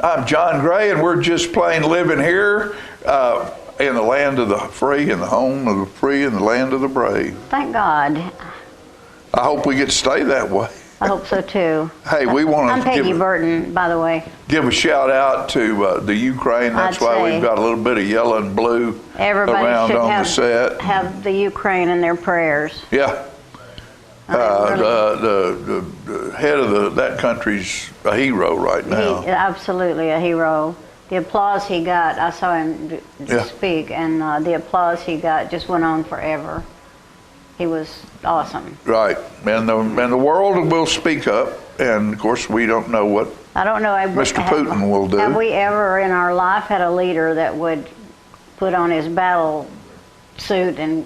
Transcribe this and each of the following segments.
I'm John Gray, and we're just plain living here in the land of the free, in the home of the free, in the land of the brave. Thank God. I hope we get to stay that way. I hope so too. Hey, we want I'm to Peggy Burton, by the way. give a shout out to the Ukraine. That's why we've got a little bit of yellow and blue around on the set. Have the Ukraine in their prayers. Yeah. The head of that country's a hero right now. Absolutely a hero. The applause he got, I saw him speak, and the applause he got just went on forever. He was awesome. Right, and the world will speak up, and of course we don't know what Mr. Putin will do. Have we ever in our life had a leader that would put on his battle suit and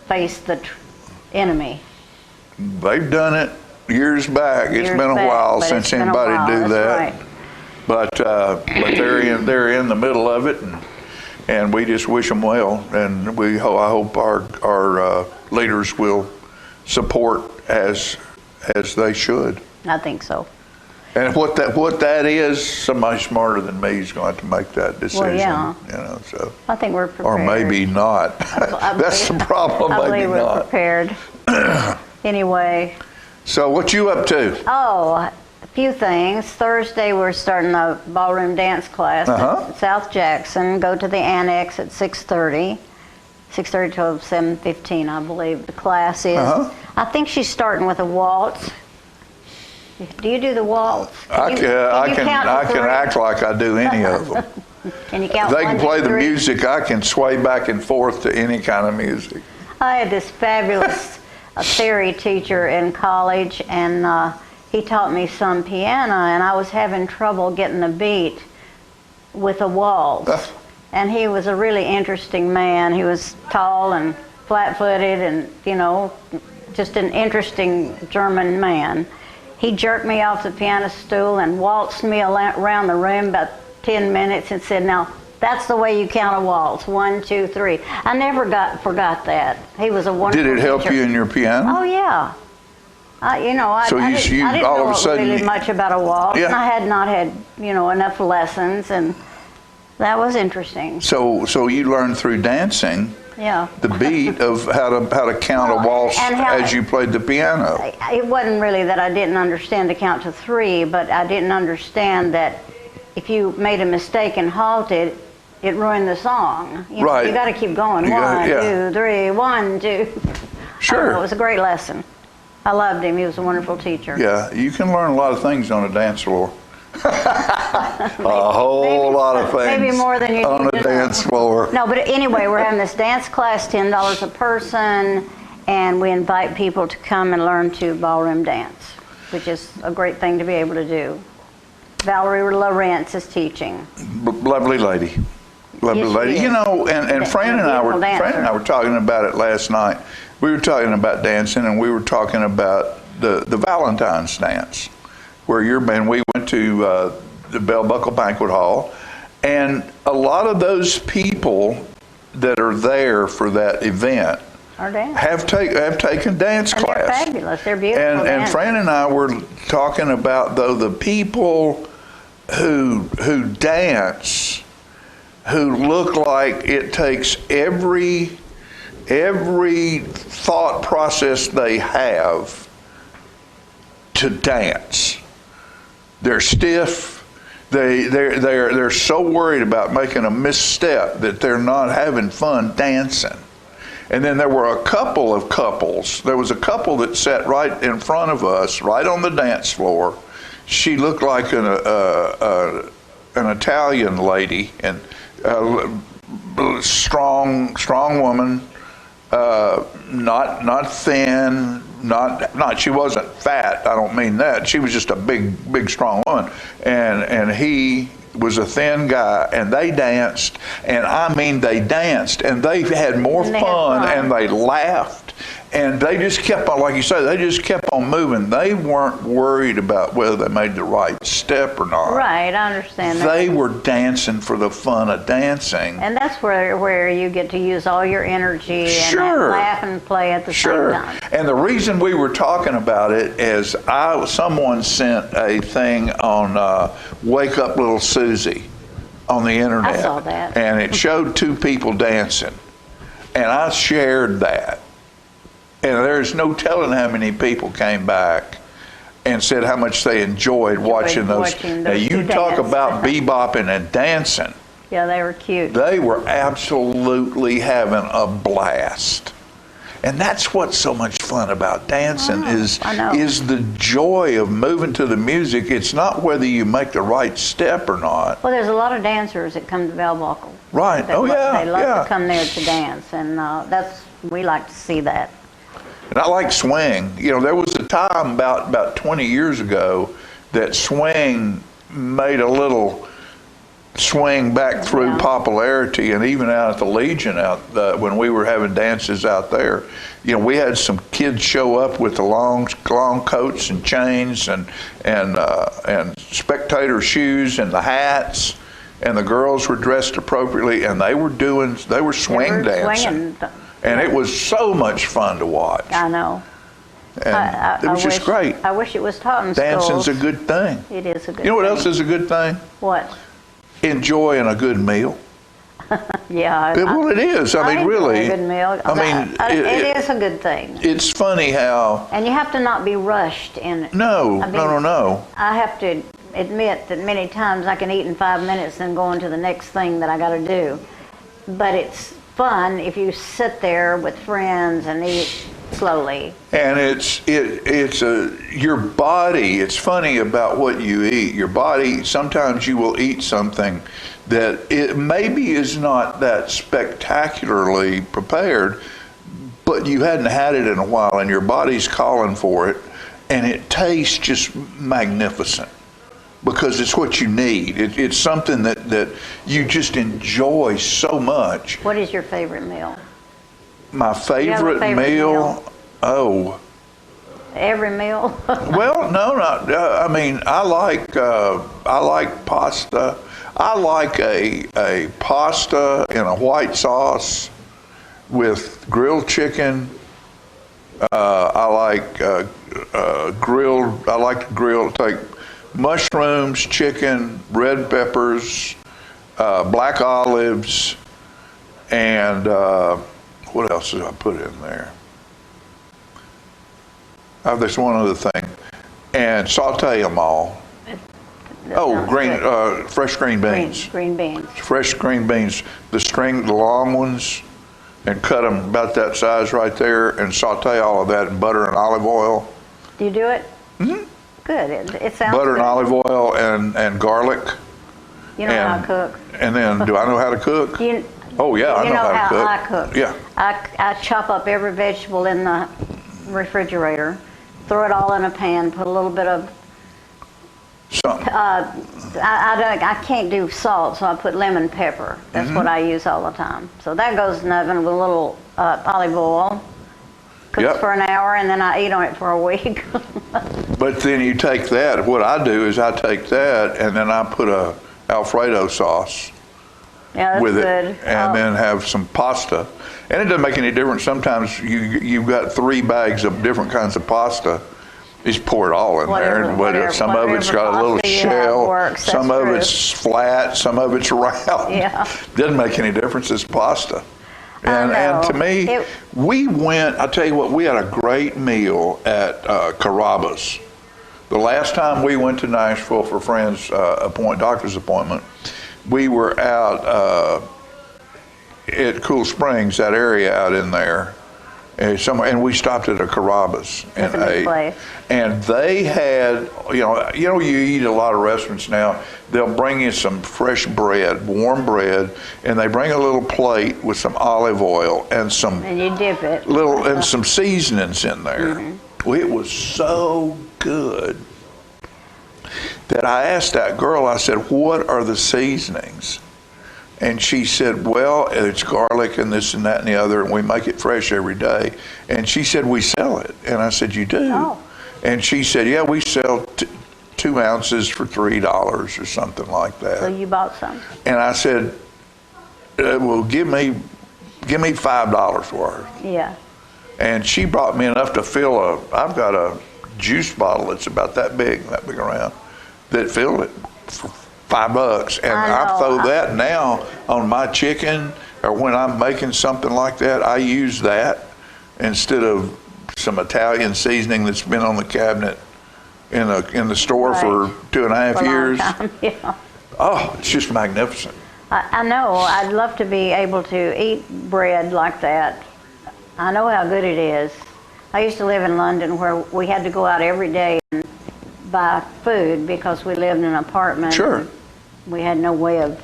face the enemy? They've done it years back. It's been a while since anybody did that. Right. But they're in the middle of it, and we just wish them well. And I hope our leaders will support as they should. I think so. And what that is, somebody smarter than me is going to have to make that decision. Well, yeah. So I think we're prepared. Or maybe not. That's the problem. I believe we're prepared. Anyway. So what you up to? Oh, a few things. Thursday we're starting a ballroom dance class at South Jackson. Go to the annex at 6:30. 6:30 till 7:15, I believe the class is. I think she's starting with a waltz. Do you do the waltz? I can act like I do any of them. Can you count? They can play the music. I can sway back and forth to any kind of music. I had this fabulous theory teacher in college, and he taught me some piano, and I was having trouble getting a beat with a waltz. And he was a really interesting man. He was tall and flat-footed and, just an interesting German man. He jerked me off the piano stool and waltzed me around the room about 10 minutes and said, "Now, that's the way you count a waltz. 1, 2, 3. I never forgot that. He was a wonderful Did it help teacher. you in your piano? Oh, yeah. I didn't know much about a waltz. And I had not had, enough lessons, and that was interesting. So you learned through dancing the beat of how to count a waltz as you played the piano. It wasn't really that I didn't understand to count to 3, but I didn't understand that if you made a mistake and halted, it ruined the song. You got to keep going. 1, 2, 3, 1, 2. Sure. It was a great lesson. I loved him. He was a wonderful teacher. Yeah, you can learn a lot of things on a dance floor. A whole lot of things. Maybe more than you on need a to dance know. floor. No, but anyway, we're having this dance class, $10 a person, and we invite people to come and learn to ballroom dance, which is a great thing to be able to do. Valerie Lawrence is teaching. Lovely lady. Lovely lady. And Fran and I were talking about it last night. We were talking about dancing, and we were talking about the Valentine's dance, where we went to the Bell Buckle Banquet Hall, and a lot of those people that are there for that event have taken dance class. They're fabulous. They're beautiful. And Fran and I were talking about the people who dance, who look like it takes every thought process they have to dance. They're stiff. They're so worried about making a misstep that they're not having fun dancing. And then there were a couple of couples. There was a couple that sat right in front of us, right on the dance floor. She looked like an Italian lady, and strong woman, not thin. Not she wasn't fat, I don't mean that. She was just a big strong woman. And he was a thin guy, and they danced, and I mean they danced, and they had more fun, and they laughed, And they just kept on, like you say, they just kept on moving. They weren't worried about whether they made the right step or not. Right, I understand that. They were dancing for the fun of dancing. And that's where you get to use all your energy and Sure. laugh and play at the Sure. same time. And the reason we were talking about it is someone sent a thing on Wake Up Little Susie on the internet. I saw that. And it showed two people dancing. And I shared that. And there's no telling how many people came back and said how much they enjoyed watching those. Now, you talk about bebopping and dancing. Yeah, they were cute. They were absolutely having a blast. And that's what's so much fun about dancing is the joy of moving to the music. It's not whether you make the right step or not. Well, there's a lot of dancers that come to Bell Buckle. Right. They love to come there to dance, and we like to see that. And I like swing. You know, there was a time about 20 years ago that swing made a little swing back through popularity, and even out at the Legion when we were having dances out there, you know, we had some kids show up with the long coats and chains and spectator shoes and the hats, and the girls were dressed appropriately, and they were swing dancing. And it was so much fun to watch. I know. And it was just great. I wish it was taught in Dancing's schools. a good thing. It is a good thing. You know what else is a good thing? What? Enjoying a good meal. Yeah. Well, it is. I mean, enjoy really. a good meal. I mean, it is a good thing. It's funny how. And you have to not be rushed in it. No. I have to admit that many times I can eat in 5 minutes and go on to the next thing that I got to do. But it's fun if you sit there with friends and eat slowly. And your body. It's funny about what you eat. Your body. Sometimes you will eat something that it maybe is not that spectacularly prepared, but you hadn't had it in a while, and your body's calling for it, and it tastes just magnificent. Because it's what you need. It's something that you just enjoy so much. What is your favorite meal? My favorite meal? Oh. Every meal? Well, no, not. I mean, I like pasta. I like a pasta in a white sauce with grilled chicken. I like grilled. I like to grill. Take mushrooms, chicken, red peppers, black olives, and what else did I put in there? There's one other thing. And saute them all. Fresh green beans. Green beans. Fresh green beans. The long ones, and cut them about that size right there, and saute all of that in butter and olive oil. Do you do it? Mm-hmm. Good. It sounds butter good. and olive oil and garlic. You know how to cook. And then, do I know how to cook? Oh yeah, I know how to cook. I cook. Yeah. I chop up every vegetable in the refrigerator, throw it all in a pan, put a little bit of. I can't do salt, so I put lemon pepper. That's what I use all the time. So that goes in the oven with a little olive oil. Cooks for an hour, and then I eat on it for a week. But then you take that. What I do is I take that, and then I put a Alfredo sauce with it, and then have some pasta. And it doesn't make any difference. Sometimes you've got 3 bags of different kinds of pasta. You just pour it all in there. Some of it's got a little shell. Some of it's flat. Some of it's round. Yeah. Doesn't make any difference. It's pasta. And to me, we went, I'll tell you what, we had a great meal at Carrabba's. The last time we went to Nashville for friends' doctor's appointment, we were out at Cool Springs, that area out in there, and we stopped at a Carrabba's and ate. Place. And they had, you eat a lot of restaurants now, they'll bring you some fresh bread, warm bread, and they bring a little plate with some olive oil and you dip it. And some seasonings in there. Mm-hmm. Well, it was so good that I asked that girl, I said, what are the seasonings? And she said, well, it's garlic and this and that and the other, and we make it fresh every day. And she said, we sell it. And I said, you do? Oh. And she said, yeah, we sell 2 ounces for $3 or something like that. So you bought some? And I said, well, give me $5 worth. Yeah. And she brought me enough to fill I've got a juice bottle that's about that big around, that filled it for $5. And I throw that now on my chicken, or when I'm making something like that, I use that instead of some Italian seasoning that's been on the cabinet in the store for 2.5 years. Yeah. Oh, it's just magnificent. I know. I'd love to be able to eat bread like that. I know how good it is. I used to live in London where we had to go out every day and buy food because we lived in an apartment. Sure. We had no way of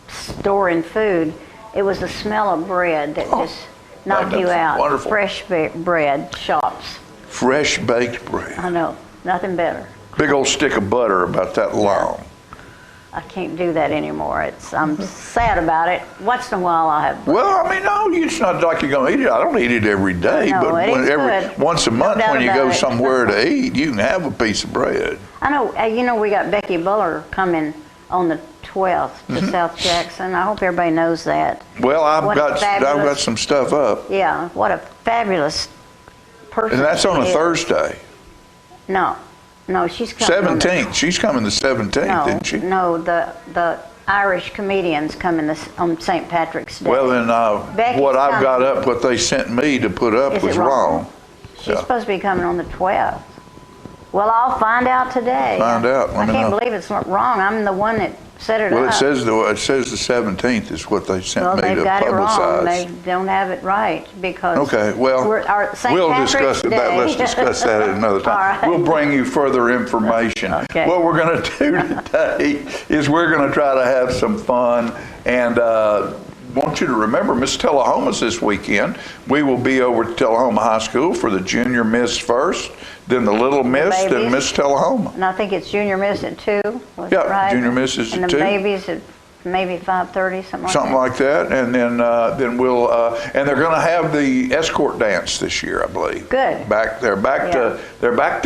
storing food. It was the smell of bread that just knocked you out. Wonderful. Fresh bread shops. Fresh baked bread. I know. Nothing better. Big old stick of butter about that long. I can't do that anymore. I'm sad about it. Once in a while I'll have bread. Well, I mean, no, it's not like you're going to eat it. I don't eat it every day, No, but it is good. once a No month doubt when you about go it. somewhere to eat, you can have a piece of bread. I know. You know, we got Becky Buller coming on the 12th to South Jackson. I hope everybody knows that. Well, I've What a got fabulous- some stuff up, Yeah, what a fabulous person. and that's on a she is. Thursday. No, she's coming. on the- 17th. She's coming the 17th, isn't she? No, the Irish comedians coming on St. Patrick's Day. Well, then Becky's what I've got coming. up, what they sent me to put up Is it was wrong? wrong. She's Yeah. supposed to be coming on the 12th. Well, I'll find out today. Find out. Let I me can't know. believe it's not wrong. I'm the one that set it Well, up. it says the 17th is what they sent Well, me they've to got it wrong. publicize. They don't have it right because Okay, well, St. we'll Patrick's discuss that. Day. Let's discuss that at another time. All right. We'll bring you further information. Okay. What we're going to do today is we're going to try to have some fun, and want you to remember Miss Tullahoma's this weekend. We will be over at Tullahoma High School for the Junior Miss first, then the Little Miss, then babies. Miss Tullahoma. And I think it's Junior Miss at 2. Was Yeah, it right? Junior Miss is and at the 2. babies at maybe 5:30, something like Something that. like that, and then we'll and they're going to have the escort dance this year, I believe. Good. They're back to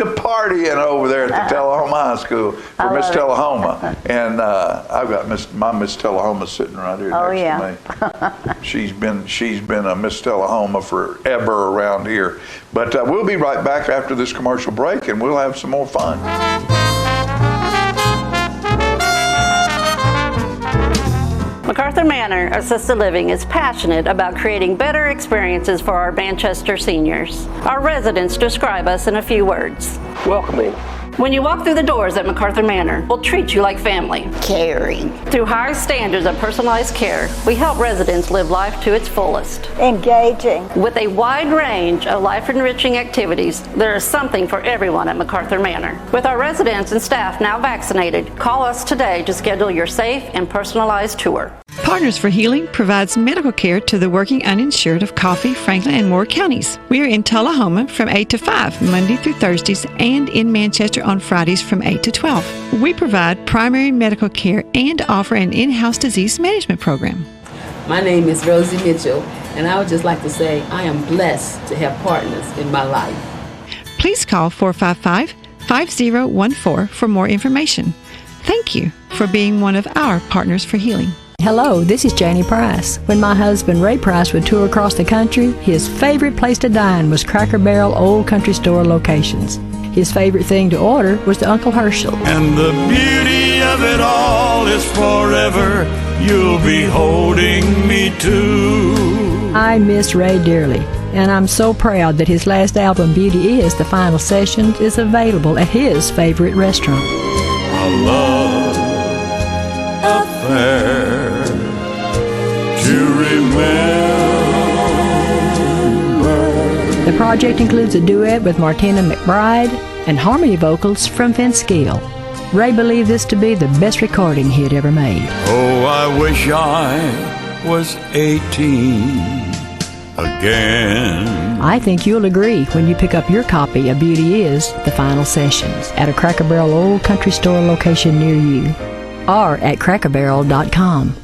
partying over there at the Tullahoma High School for Miss love it. Tullahoma, and I've got my Miss Tullahoma sitting right here Oh, next yeah. to me. She's been a Miss Tullahoma forever around here, but we'll be right back after this commercial break, and we'll have some more fun. Macarthur Manor Assisted Living is passionate about creating better experiences for our Manchester seniors. Our residents describe us in a few words. Welcoming. When you walk through the doors at Macarthur Manor, we'll treat you like family. Caring. Through high standards of personalized care, we help residents live life to its fullest. Engaging. With a wide range of life-enriching activities, there is something for everyone at Macarthur Manor. With our residents and staff now vaccinated, call us today to schedule your safe and personalized tour. Partners for Healing provides medical care to the working uninsured of Coffee, Franklin, and Moore counties. We are in Tullahoma from 8 to 5, Monday through Thursdays, and in Manchester on Fridays from 8 to 12. We provide primary medical care and offer an in-house disease management program. My name is Rosie Mitchell, and I would just like to say I am blessed to have partners in my life. Please call 455-5014 for more information. Thank you for being one of our Partners for Healing. Hello, this is Janie Price. When my husband Ray Price would tour across the country, his favorite place to dine was Cracker Barrel Old Country Store locations. His favorite thing to order was the Uncle Herschel. And the beauty of it all is forever, you'll be holding me to. I miss Ray dearly, and I'm so proud that his last album, Beauty Is, The Final Sessions, is available at his favorite restaurant. A love affair to remember. The project includes a duet with Martina McBride and harmony vocals from Vince Gill. Ray believed this to be the best recording he had ever made. Oh, I wish I was 18 again. I think you'll agree when you pick up your copy of Beauty Is, The Final Sessions at a Cracker Barrel Old Country Store location near you or at crackerbarrel.com.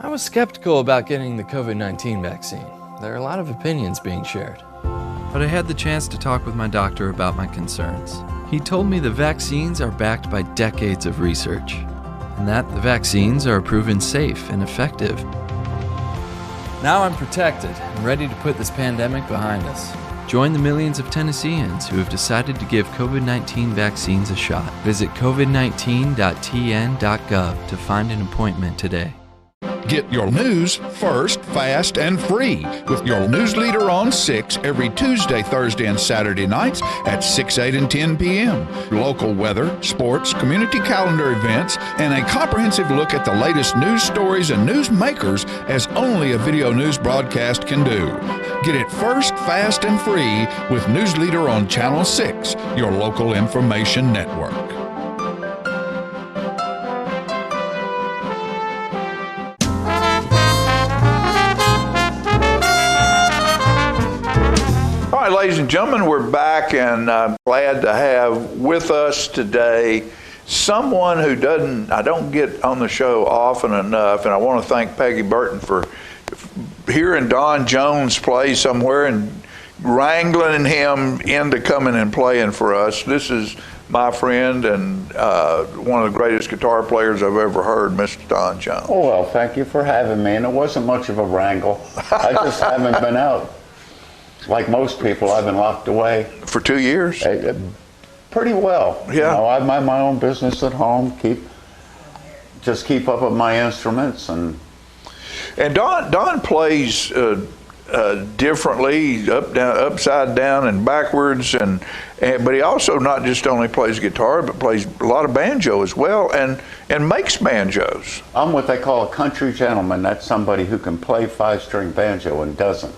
I was skeptical about getting the COVID-19 vaccine. There are a lot of opinions being shared. But I had the chance to talk with my doctor about my concerns. He told me the vaccines are backed by decades of research, and that the vaccines are proven safe and effective. Now I'm protected and ready to put this pandemic behind us. Join the millions of Tennesseans who have decided to give COVID-19 vaccines a shot. Visit covid19.tn.gov to find an appointment today. Get your news first, fast, and free with your news leader on 6 every Tuesday, Thursday, and Saturday nights at 6, 8, and 10 p.m. Local weather, sports, community calendar events, and a comprehensive look at the latest news stories and news makers as only a video news broadcast can do. Get it first, fast, and free with News Leader on Channel 6, your local information network. All right, ladies and gentlemen, we're back, and I'm glad to have with us today someone who I don't get on the show often enough, and I want to thank Peggy Burton for hearing Don Jones play somewhere and wrangling him into coming and playing for us. This is my friend and one of the greatest guitar players I've ever heard, Mr. Don Jones. Oh, well, thank you for having me, and it wasn't much of a wrangle. I just haven't been out. Like most people, I've been locked away. For 2 years? Pretty well. Yeah. You know, I mind my own business at home, keep up with my instruments. And Don plays differently, up, down, upside down, and backwards, but he also not just only plays guitar, but plays a lot of banjo as well, and makes banjos. I'm what they call a country gentleman. That's somebody who can play 5-string banjo and doesn't.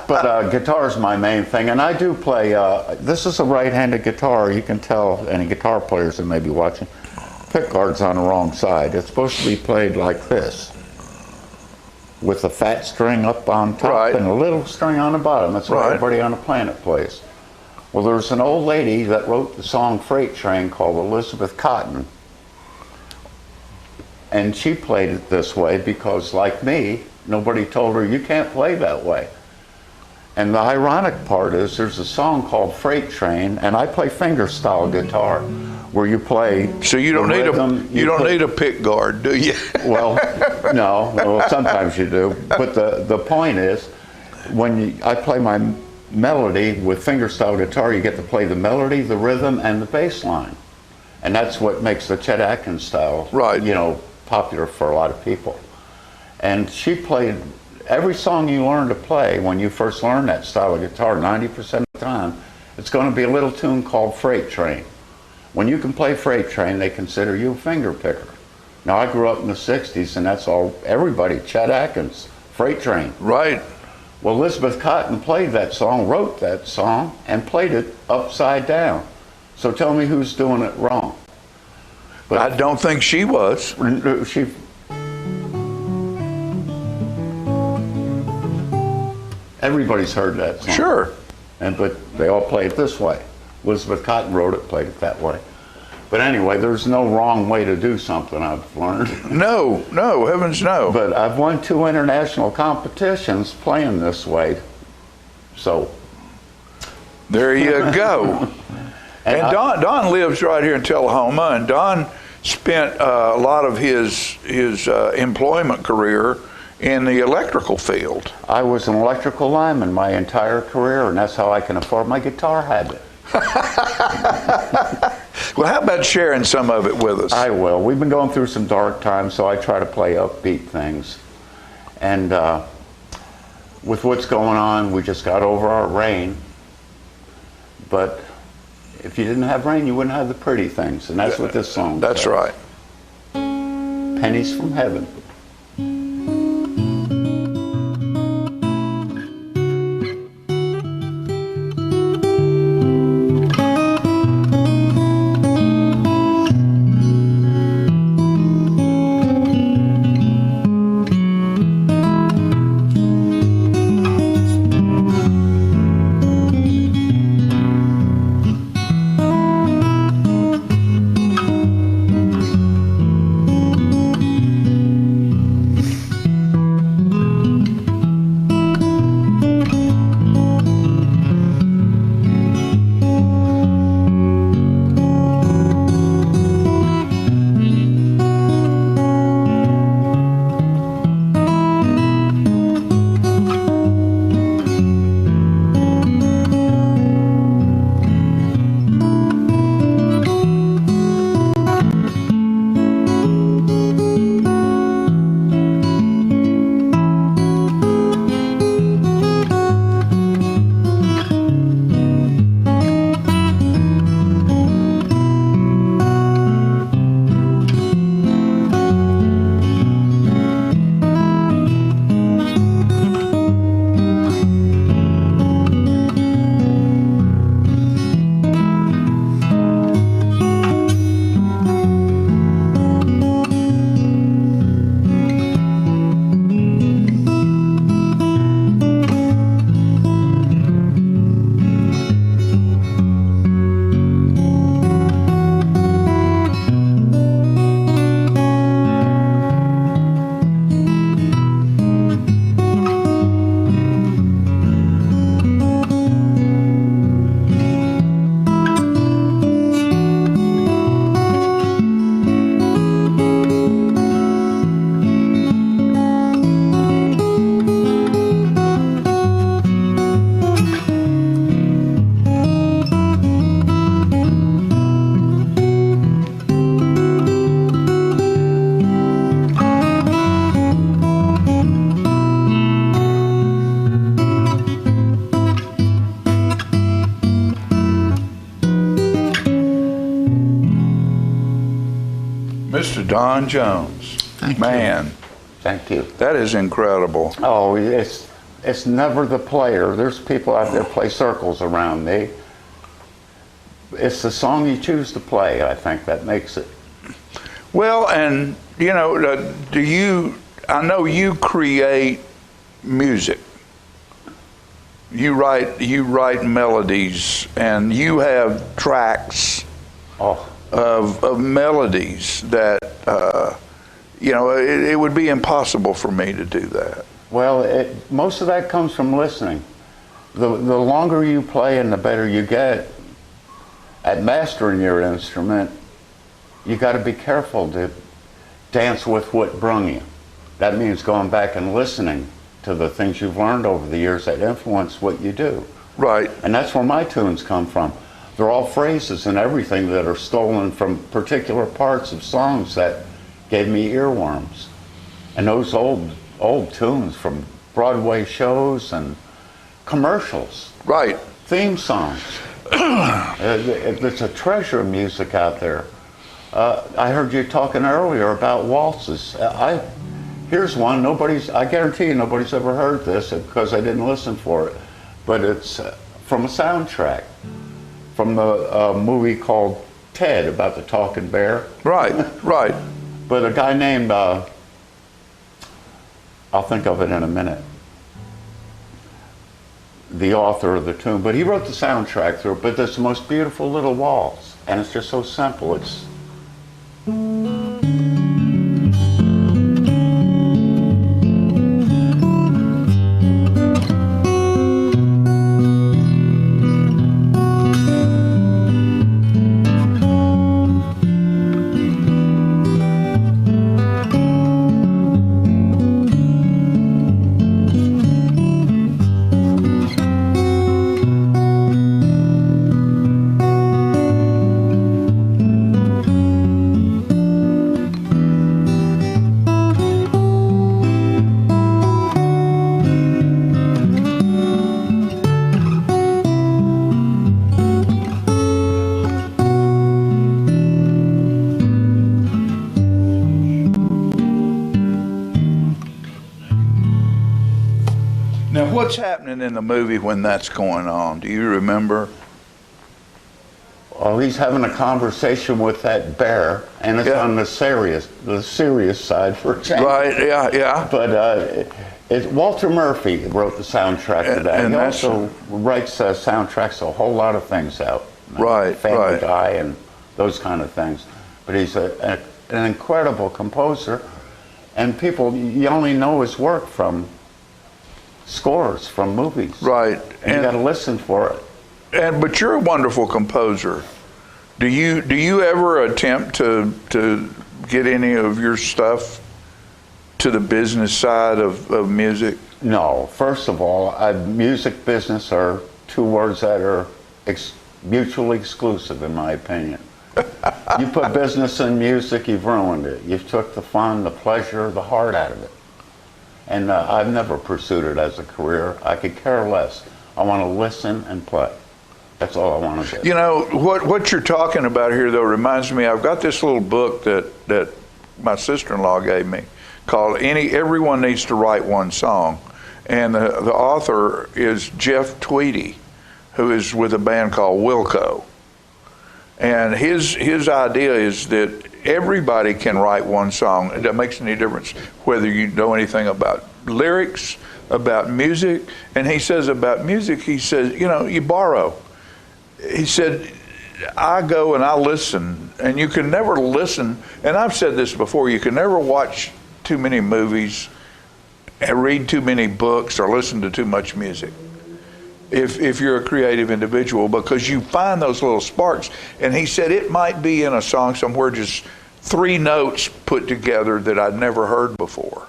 But guitar's my main thing, and I do play, this is a right-handed guitar. You can tell any guitar players that may be watching, pickguard's on the wrong side. It's supposed to be played like this, with a fat string up on top and a little string on the bottom. That's what everybody on the planet plays. Well, there's an old lady that wrote the song Freight Train called Elizabeth Cotton, and she played it this way because, like me, nobody told her, you can't play that way. And the ironic part is there's a song called Freight Train, and I play fingerstyle guitar, where you play. So you don't need a pick guard, do you? Well, no. Well, sometimes you do. But the point is, when I play my melody with fingerstyle guitar, you get to play the melody, the rhythm, and the bass line, and that's what makes the Chet Atkins style, popular for a lot of people. And she played every song you learn to play when you first learn that style of guitar. 90% of the time, it's going to be a little tune called Freight Train. When you can play Freight Train, they consider you a finger picker. Now, I grew up in the 60s, and that's all, everybody, Chet Atkins, Freight Train. Right. Well, Elizabeth Cotton played that song, wrote that song, and played it upside down. So tell me who's doing it wrong. But I don't think she was. Everybody's heard that song. Sure. But they all play it this way. Elizabeth Cotton wrote it, played it that way. But anyway, there's no wrong way to do something, I've learned. No, heavens no. But I've won 2 international competitions playing this way. So. There you go. and Don lives right here in Tullahoma, and Don spent a lot of his employment career in the electrical field. I was an electrical lineman my entire career, and that's how I can afford my guitar habit. Well, how about sharing some of it with us? I will. We've been going through some dark times, so I try to play upbeat things. And with what's going on, we just got over our rain. But if you didn't have rain, you wouldn't have the pretty things, and that's what this song says. That's right. Pennies from heaven. Don Jones. Thank you. Man, Thank you. that is incredible. Oh, it's never the player. There's people out there play circles around me. It's the song you choose to play, I think, that makes it. Well, and you know, I know you create music. You write melodies, and you have tracks of melodies that you know, it would be impossible for me to do that. Well, most of that comes from listening. The longer you play and the better you get at mastering your instrument, you got to be careful to dance with what brung you. That means going back and listening to the things you've learned over the years that influence what you do. Right. And that's where my tunes come from. They're all phrases and everything that are stolen from particular parts of songs that gave me earworms. And those old tunes from Broadway shows and commercials. Right. Theme songs. There's a treasure of music out there. I heard you talking earlier about waltzes. Here's one. I guarantee you nobody's ever heard this because I didn't listen for it. But it's from a soundtrack from the movie called Ted, about the talking bear. Right, right. But a guy named, I'll think of it in a minute, the author of the tune, but he wrote the soundtrack through it. But there's the most beautiful little waltz, and it's just so simple. It's What's happening in the movie when that's going on? Do you remember? Well, he's having a conversation with that bear, and it's on the serious side for a change. Right. Yeah. But Walter Murphy wrote the soundtrack to that. And he also writes soundtracks to a whole lot of things out. Right. Family Guy and those kind of things. But he's an incredible composer, and you only know his work from scores from movies. Right. And you got to listen for it. But you're a wonderful composer. Do you ever attempt to get any of your stuff to the business side of music? No. First of all, music, business are two words that are mutually exclusive, in my opinion. You put business in music, you've ruined it. You've took the fun, the pleasure, the heart out of it. And I've never pursued it as a career. I could care less. I want to listen and play. That's all I want to do. You know, what you're talking about here, though, reminds me, I've got this little book that my sister-in-law gave me called Everyone Needs to Write One Song. And the author is Jeff Tweedy, who is with a band called Wilco. And his idea is that everybody can write one song. It doesn't make any difference whether you know anything about lyrics, about music. And he says about music, he says, you know, you borrow. He said, I go and I listen, and you can never listen, and I've said this before, you can never watch too many movies and read too many books or listen to too much music if you're a creative individual, because you find those little sparks. And he said it might be in a song somewhere just 3 notes put together that I'd never heard before.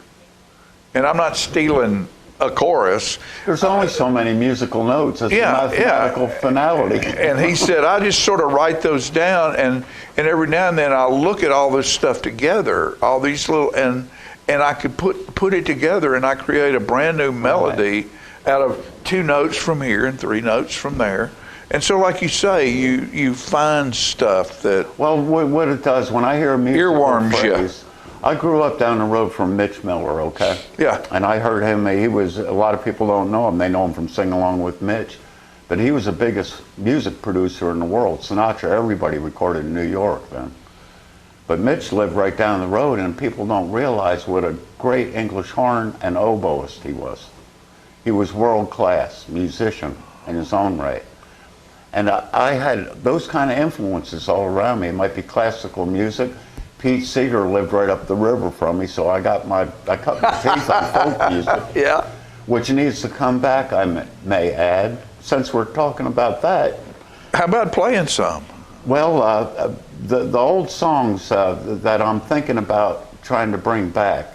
And I'm not stealing a chorus. There's only so many musical notes. It's a mathematical finality. And he said, I just sort of write those down, and every now and then I'll look at all this stuff together, all these little, and I could put it together, and I create a brand new melody out of 2 notes from here and 3 notes from there. And so, like you say, you find stuff that... Well, what it does, when I hear a musical earworms phrase, I grew up down the road from Mitch Miller, okay? Yeah. And I heard him, a lot of people don't know him. They know him from Sing Along with Mitch. But he was the biggest music producer in the world. Sinatra, everybody recorded in New York then. But Mitch lived right down the road, and people don't realize what a great English horn and oboist he was. He was world-class musician in his own right. And I had those kind of influences all around me. It might be classical music. Pete Seeger lived right up the river from me, so I cut my teeth on folk music. Yeah. Which needs to come back, I may add, since we're talking about that. How about playing some? Well, the old songs that I'm thinking about trying to bring back,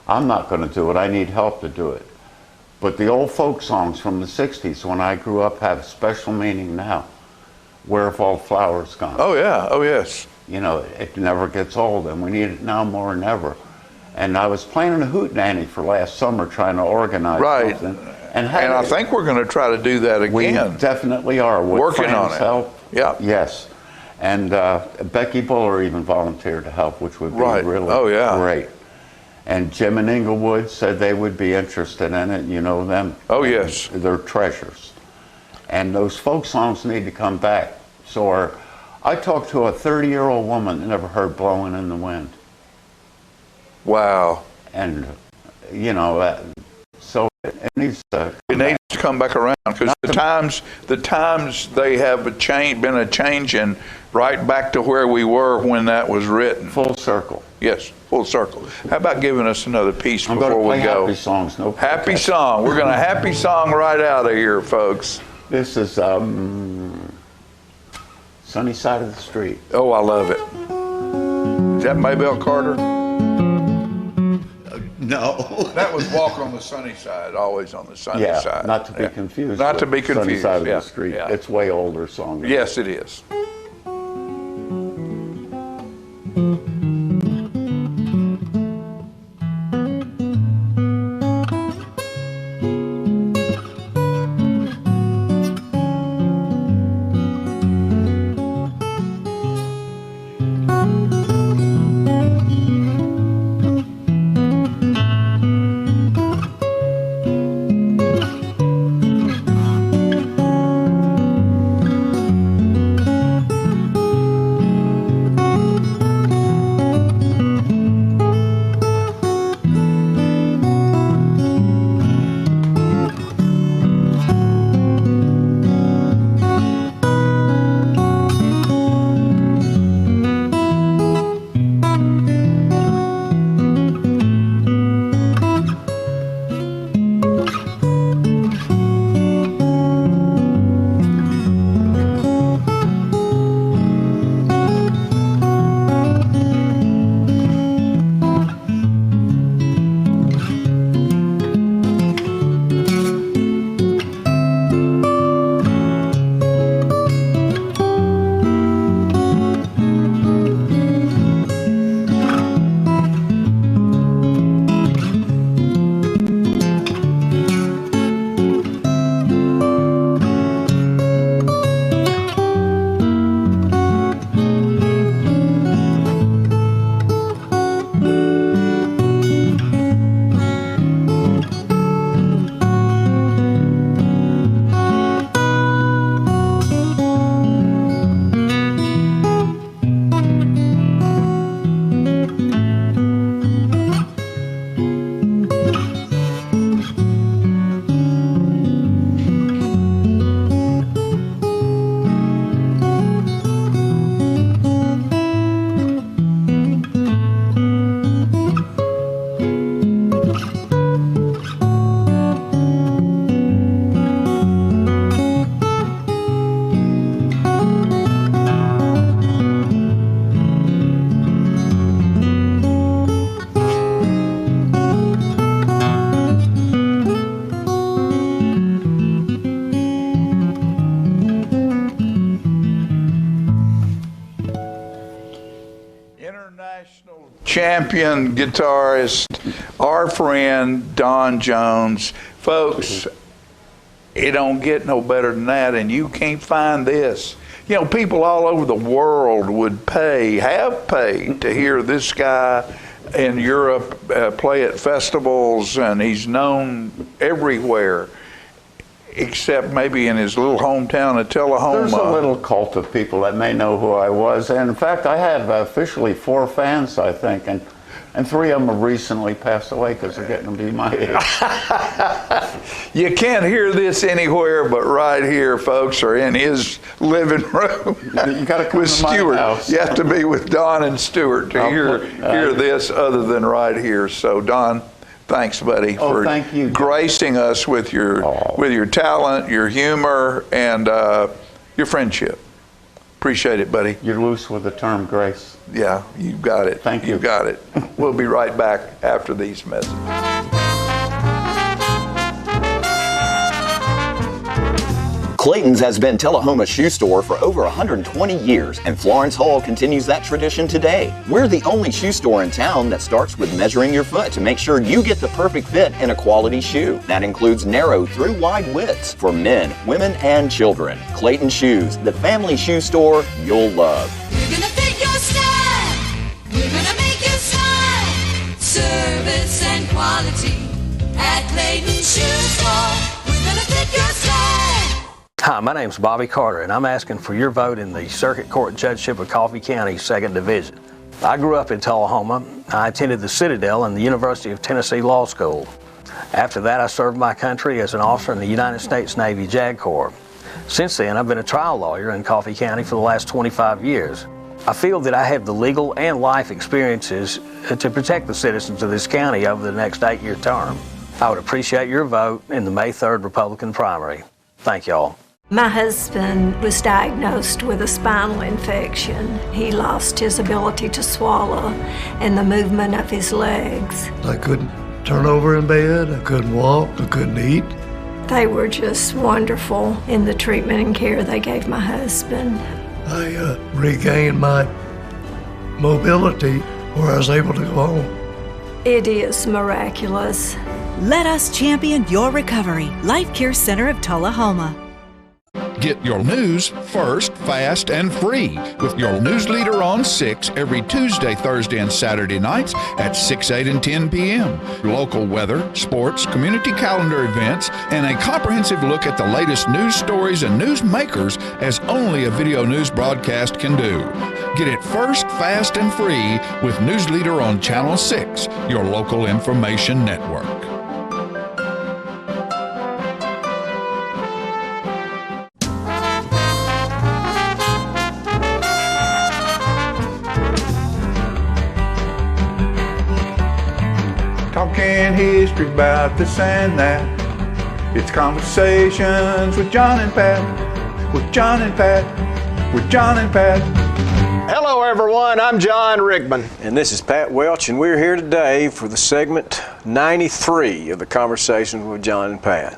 I'm not going to do it. I need help to do it. But the old folk songs from the 60s, when I grew up, have special meaning now. Where have all flowers gone? Oh, yeah. Oh, yes. You know, it never gets old, and we need it now more than ever. And I was playing a hootenanny for last summer, trying to organize something. And I think we're going to try to do that again. We definitely are. With working on it. Help. Yeah. Yes. And Becky Buller even volunteered to help, which would be really great. And Jim and Inglewood said they would be interested in it. You know them. Oh, yes. They're treasures. And those folk songs need to come back. So I talked to a 30-year-old woman that never heard Blowing in the Wind. Wow. And, you know, so it needs to come back around, because the times they have been a changing right back to where we were when that was written. Full circle. Yes, full circle. How about giving us another piece before we go? Happy songs. No happy song. We're going to happy song right out of here, folks. This is Sunny Side of the Street. Oh, I love it. Is that Maybelle Carter? No. That was Walk on the Sunny Side, always on the sunny side. Not to be confused. Not to be confused. Sunny Side of the Street. Yeah. It's way older song. Yes, it is. Champion guitarist, our friend Don Jones. Folks, It don't get no better than that, and you can't find this. You know, people all over the world would have paid to hear this guy in Europe play at festivals, and he's known everywhere, except maybe in his little hometown of Tullahoma. There's a little cult of people that may know who I was, and in fact, I have officially 4 fans, I think, and 3 of them have recently passed away because they're getting to be my age. You can't hear this anywhere but right here, folks, or in his living room. You got to come with to my Stuart. house. You have to be with Don and Stuart to hear this other than right here. So, Don, thanks, buddy, for thank you, gracing us with your talent, your humor, and your friendship. Appreciate it, buddy. You're loose with the term grace. Yeah, you got it. Thank you. You got it. We'll be right back after these messages. Clayton's has been Tullahoma's shoe store for over 120 years, and Florence Hall continues that tradition today. We're the only shoe store in town that starts with measuring your foot to make sure you get the perfect fit in a quality shoe. That includes narrow through wide widths for men, women, and children. Clayton Shoes, the family shoe store you'll love. We're gonna fit your style. We're gonna make you smile. Service and quality at Clayton Shoe Store. We're gonna fit your style. Hi, my name's Bobby Carter, and I'm asking for your vote in the Circuit Court Judgeship of Coffee County, 2nd Division. I grew up in Tullahoma. I attended the Citadel and the University of Tennessee Law School. After that, I served my country as an officer in the United States Navy JAG Corps. Since then, I've been a trial lawyer in Coffee County for the last 25 years. I feel that I have the legal and life experiences to protect the citizens of this county over the next 8-year term. I would appreciate your vote in the May 3rd Republican primary. Thank y'all. My husband was diagnosed with a spinal infection. He lost his ability to swallow and the movement of his legs. I couldn't turn over in bed, I couldn't walk, I couldn't eat. They were just wonderful in the treatment and care they gave my husband. I regained my mobility where I was able to go home. It is miraculous. Let us champion your recovery. Life Care Center of Tullahoma. Get your news first, fast, and free with your news leader on 6 every Tuesday, Thursday, and Saturday nights at 6, 8, and 10 p.m. Local weather, sports, community calendar events, and a comprehensive look at the latest news stories and news makers as only a video news broadcast can do. Get it first, fast, and free with News Leader on Channel 6, your local information network. Talking history about this and that. It's conversations with John and Pat. With John and Pat. With John and Pat. Hello everyone, I'm John Rickman. And this is Pat Welch, and we're here today for the segment 93 of the Conversations with John and Pat.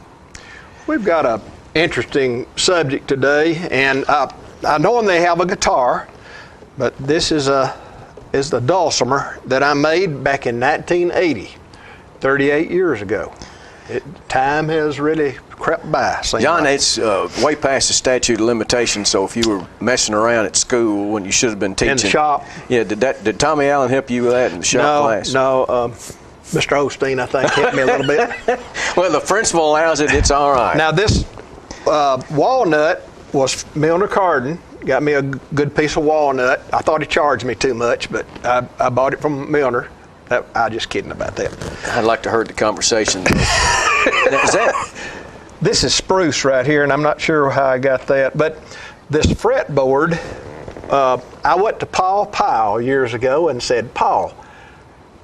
We've got an interesting subject today, and I normally have a guitar, but this is the Dulcimer that I made back in 1980. 38 years ago. Time has really crept by. John, it's way past the statute of limitations, so if you were messing around at school when you should have been teaching. In the shop. Yeah, did Tommy Allen help you with that in the shop class? No, Mr. Osteen, I think, helped me a little bit. Well, the principal allows it, it's all right. Now this walnut was Milner Carden. Got me a good piece of walnut. I thought he charged me too much, but I bought it from Milner. I'm just kidding about that. I'd like to heard the conversation. This is spruce right here, and I'm not sure how I got that. But this fretboard, I went to Paul Powell years ago and said, Paul,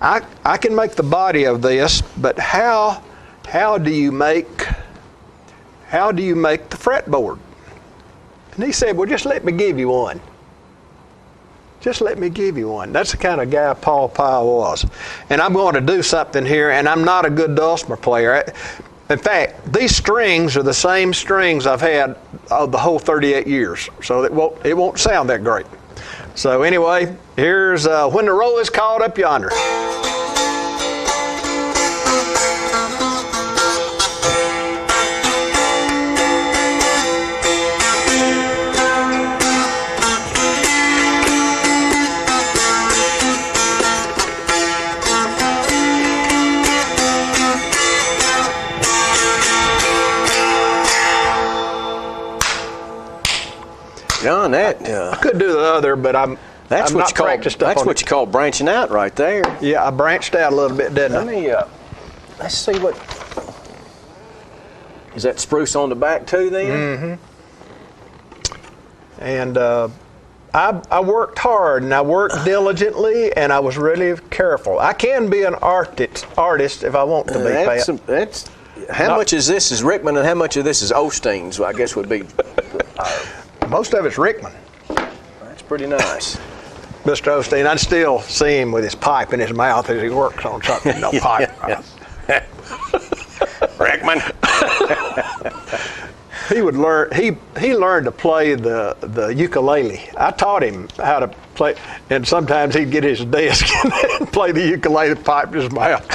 I can make the body of this, but how do you make the fretboard? And he said, well, just let me give you one. Just let me give you one. That's the kind of guy Paul Powell was. And I'm going to do something here, and I'm not a good dulcimer player. In fact, these strings are the same strings I've had the whole 38 years, so it won't sound that great. So anyway, here's When the Roll is Called Up Yonder. John, I could do the other, but I'm not practiced up on it. That's what you call branching out right there. Yeah, I branched out a little bit, didn't I? Let me, let's see what, is that spruce on the back too then? Mm-hmm. And I worked hard and I worked diligently and I was really careful. I can be an artist if I want to be. How much is this is Rickman and how much of this is Osteen's? I guess would be. Most of it's Rickman. That's pretty nice. Mr. Osteen, I still see him with his pipe in his mouth as he works on something. No pipe. Rickman. He would learn. He learned to play the ukulele. I taught him how to play, and sometimes he'd get his desk and play the ukulele, pipe in his mouth.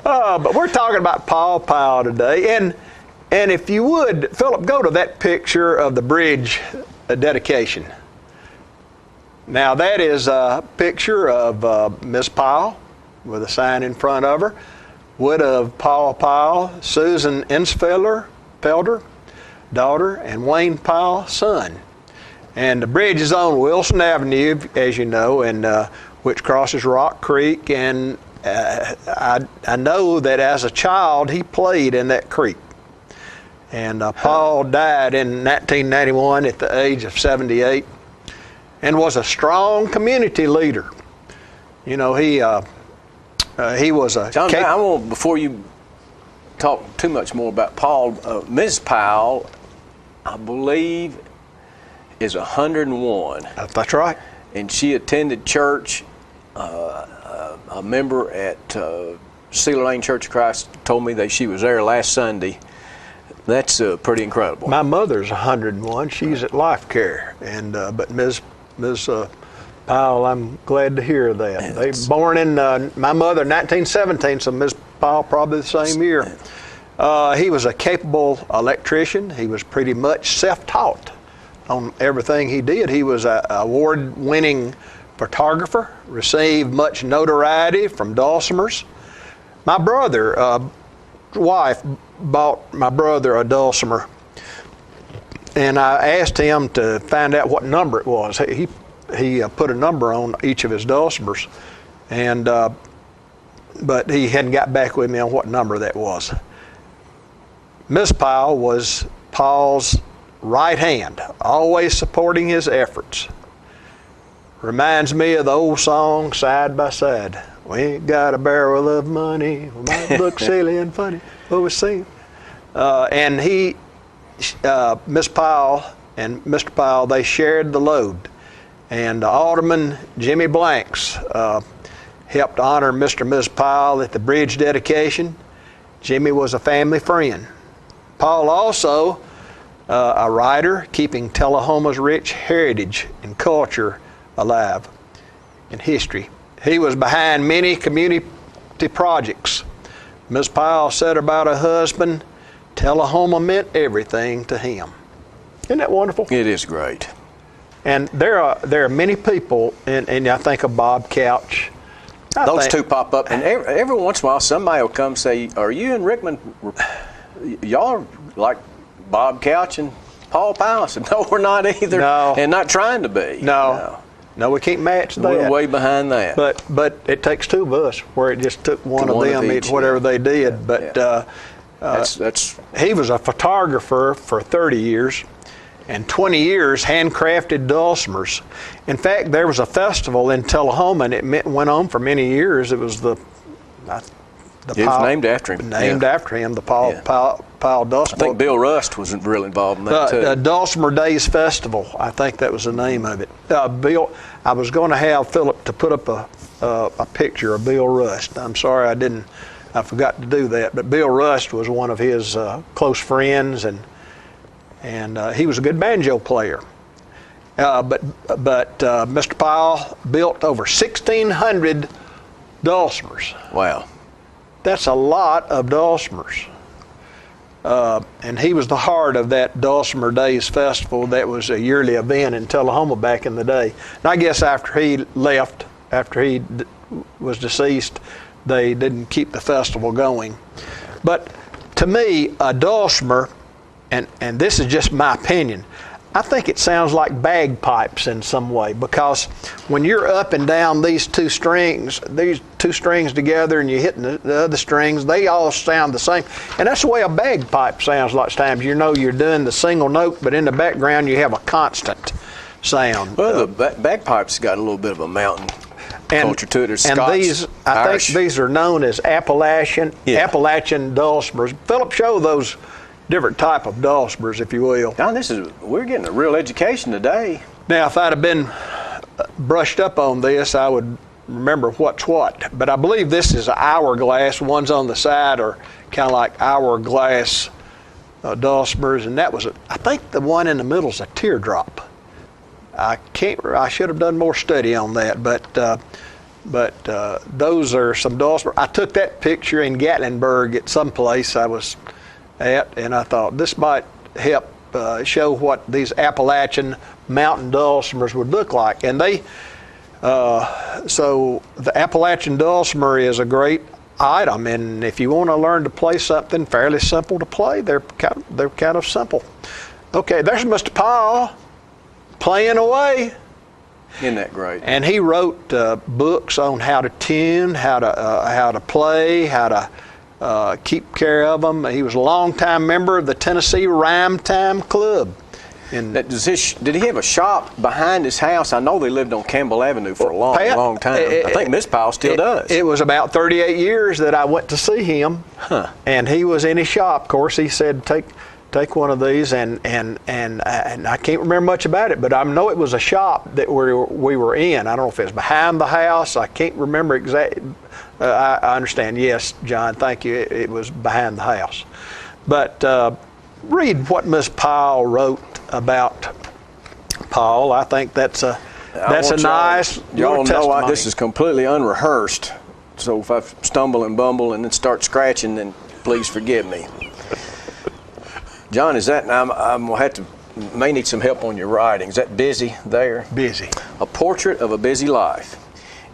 But we're talking about Paul Powell today, and if you would, Philip, go to that picture of the bridge dedication. Now that is a picture of Miss Powell with a sign in front of her. Would of Paul Powell, Susan Ensfelder, daughter, and Wayne Powell, son. And the bridge is on Wilson Avenue, as you know, and which crosses Rock Creek. And I know that as a child he played in that creek. And Paul died in 1991 at the age of 78, and was a strong community leader. You know, he was a... John, I want, before you talk too much more about Paul, Ms. Powell, I believe, is 101. That's right. And she attended church. A member at Cedar Lane Church of Christ told me that she was there last Sunday. That's pretty incredible. My mother's 101. She's at Life Care. And but Ms. Powell, I'm glad to hear that. They were born in my mother 1917, so Ms. Powell probably the same year. He was a capable electrician. He was pretty much self-taught on everything he did. He was an award-winning photographer, received much notoriety from Dulcimers. My brother, wife, bought my brother a Dulcimer, and I asked him to find out what number it was. He put a number on each of his Dulcimers, and but he hadn't got back with me on what number that was. Miss Powell was Paul's right hand, always supporting his efforts. Reminds me of the old song, Side by Side. We ain't got a barrel of money, we might look silly and funny, but we sing. And Miss Powell and Mr. Powell, they shared the load. And Alderman Jimmy Blanks helped honor Mr. and Ms. Powell at the bridge dedication. Jimmy was a family friend. Paul also a writer, keeping Tullahoma's rich heritage and culture alive in history. He was behind many community projects. Ms. Powell said about her husband, Tullahoma meant everything to him. Isn't that wonderful? It is great. And there are many people, and I think of Bob Couch. Those two pop up, and every once in a while somebody will come say, "Are you and Rickman, y'all are like Bob Couch and Paul Powell?" I said, "No, we're not either, and not trying to be." No, we can't match that. We're way behind that. But it takes two of us, where it just took one of them, each, whatever they did. But he was a photographer for 30 years. And 20 years handcrafted Dulcimers. In fact, there was a festival in Tullahoma, and it went on for many years. It was it was named after him. After him, the Powell Dulcimer. I think Bill Rust was real involved in that too. The Dulcimer Days Festival, I think that was the name of it. Bill, I was going to have Philip to put up a picture of Bill Rust. I'm sorry I forgot to do that. But Bill Rust was one of his close friends, and he was a good banjo player. But Mr. Powell built over 1,600 Dulcimers. Wow. That's a lot of Dulcimers. And he was the heart of that Dulcimer Days Festival that was a yearly event in Tullahoma back in the day. And I guess after he left, after he was deceased, they didn't keep the festival going. But to me, a Dulcimer, and this is just my opinion, I think it sounds like bagpipes in some way, because when you're up and down these two strings together and you're hitting the other strings, they all sound the same. And that's the way a bagpipe sounds lots of times. You know you're doing the single note, but in the background you have a constant sound. Well, the bagpipes got a little bit of a mountain culture to it. There's Scots, these, I think these are known as Appalachian Dulcimers. Philip, show those different type of Dulcimers, if you will. John, we're getting a real education today. Now, if I'd have been brushed up on this, I would remember what's what. But I believe this is an hourglass. Ones on the side are kind of like hourglass Dulcimers, and that was, I think the one in the middle is a teardrop. I should have done more study on that, but those are some Dulcimers. I took that picture in Gatlinburg at some place I was at, and I thought this might help show what these Appalachian mountain Dulcimers would look like. And so the Appalachian Dulcimer is a great item, and if you want to learn to play something fairly simple to play, they're kind of simple. Okay, there's Mr. Paul playing away. Isn't that great? And he wrote books on how to tune, how to play, how to keep care of them. He was a longtime member of the Tennessee Rhyme Time Club. Did he have a shop behind his house? I know they lived on Campbell Avenue for a long time. I think Miss Powell still does. It was about 38 years that I went to see him, and he was in his shop. Of course, he said, take one of these, and I can't remember much about it, but I know it was a shop that we were in. I don't know if it was behind the house. I can't remember exactly. I understand. Yes, John, thank you. It was behind the house. But read what Miss Powell wrote about Paul. I think that's a nice y'all testimony. know this is completely unrehearsed. So if I stumble and bumble and then start scratching, then please forgive me. John, is that? I'm gonna have to. May need some help on your writing. Is that busy there? Busy. A portrait of a busy life.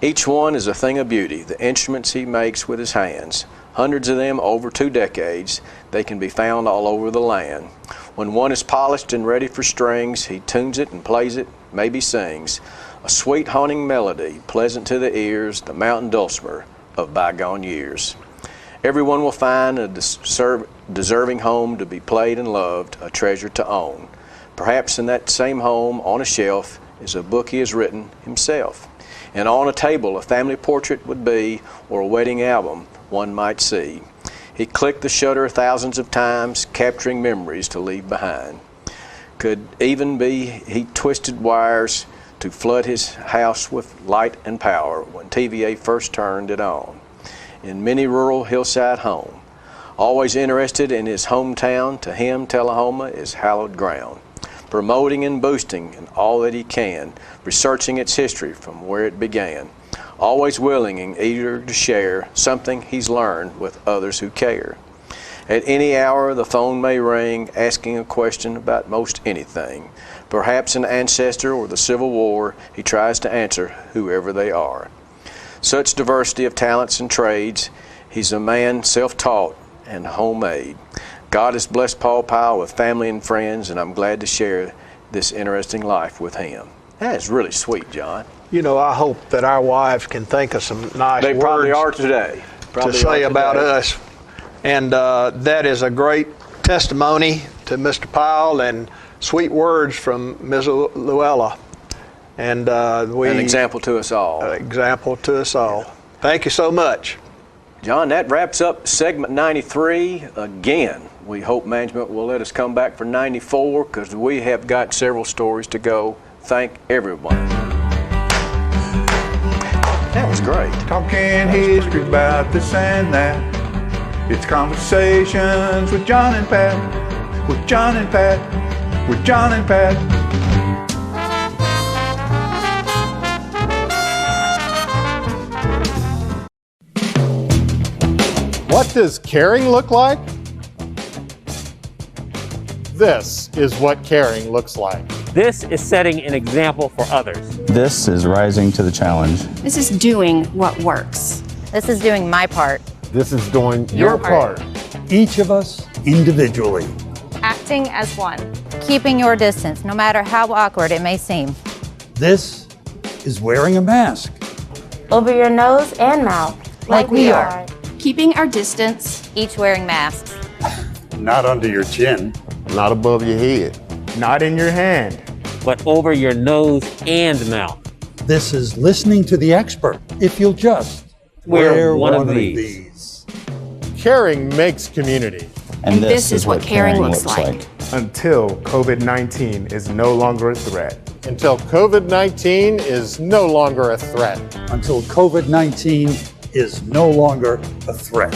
Each one is a thing of beauty, the instruments he makes with his hands. Hundreds of them over 2 decades. They can be found all over the land. When one is polished and ready for strings, he tunes it and plays it, maybe sings. A sweet haunting melody, pleasant to the ears, the mountain dulcimer of bygone years. Everyone will find a deserving home to be played and loved, a treasure to own. Perhaps in that same home, on a shelf, is a book he has written himself. And on a table, a family portrait would be, or a wedding album one might see. He clicked the shutter thousands of times, capturing memories to leave behind. Could even be he twisted wires to flood his house with light and power when TVA first turned it on. In many rural hillside home, always interested in his hometown, to him Tullahoma is hallowed ground. Promoting and boosting in all that he can, researching its history from where it began. Always willing and eager to share something he's learned with others who care. At any hour the phone may ring, asking a question about most anything. Perhaps an ancestor or the Civil War, he tries to answer whoever they are. Such diversity of talents and trades, he's a man self-taught and homemade. God has blessed Paul Powell with family and friends, and I'm glad to share this interesting life with him. That is really sweet, John. You know, I hope that our wives can think of some nice They words probably are today. to say about us. And that is a great testimony to Mr. Powell and sweet words from Ms. Luella. And an example to us all. Example to us all. Thank you so much. John, that wraps up segment 93. Again, we hope management will let us come back for 94 because we have got several stories to go. Thank everyone. That was great. Talking history about this and that. It's conversations with John and Pat. With John and Pat. With John and Pat. What does caring look like? This is what caring looks like. This is setting an example for others. This is rising to the challenge. This is doing what works. This is doing my part. This is doing your part. Each of us individually. Acting as one. keeping your distance, no matter how awkward it may seem. This is wearing a mask. Over your nose and mouth, like we are. Keeping our distance. Each wearing masks. Not under your chin. Not above your head. Not in your hand, but over your nose and mouth. This is listening to the expert. If you'll just wear one of these. Caring makes community. And this is what caring looks like. Until COVID-19 is no longer a threat. Until COVID-19 is no longer a threat. Until COVID-19 is no longer a threat.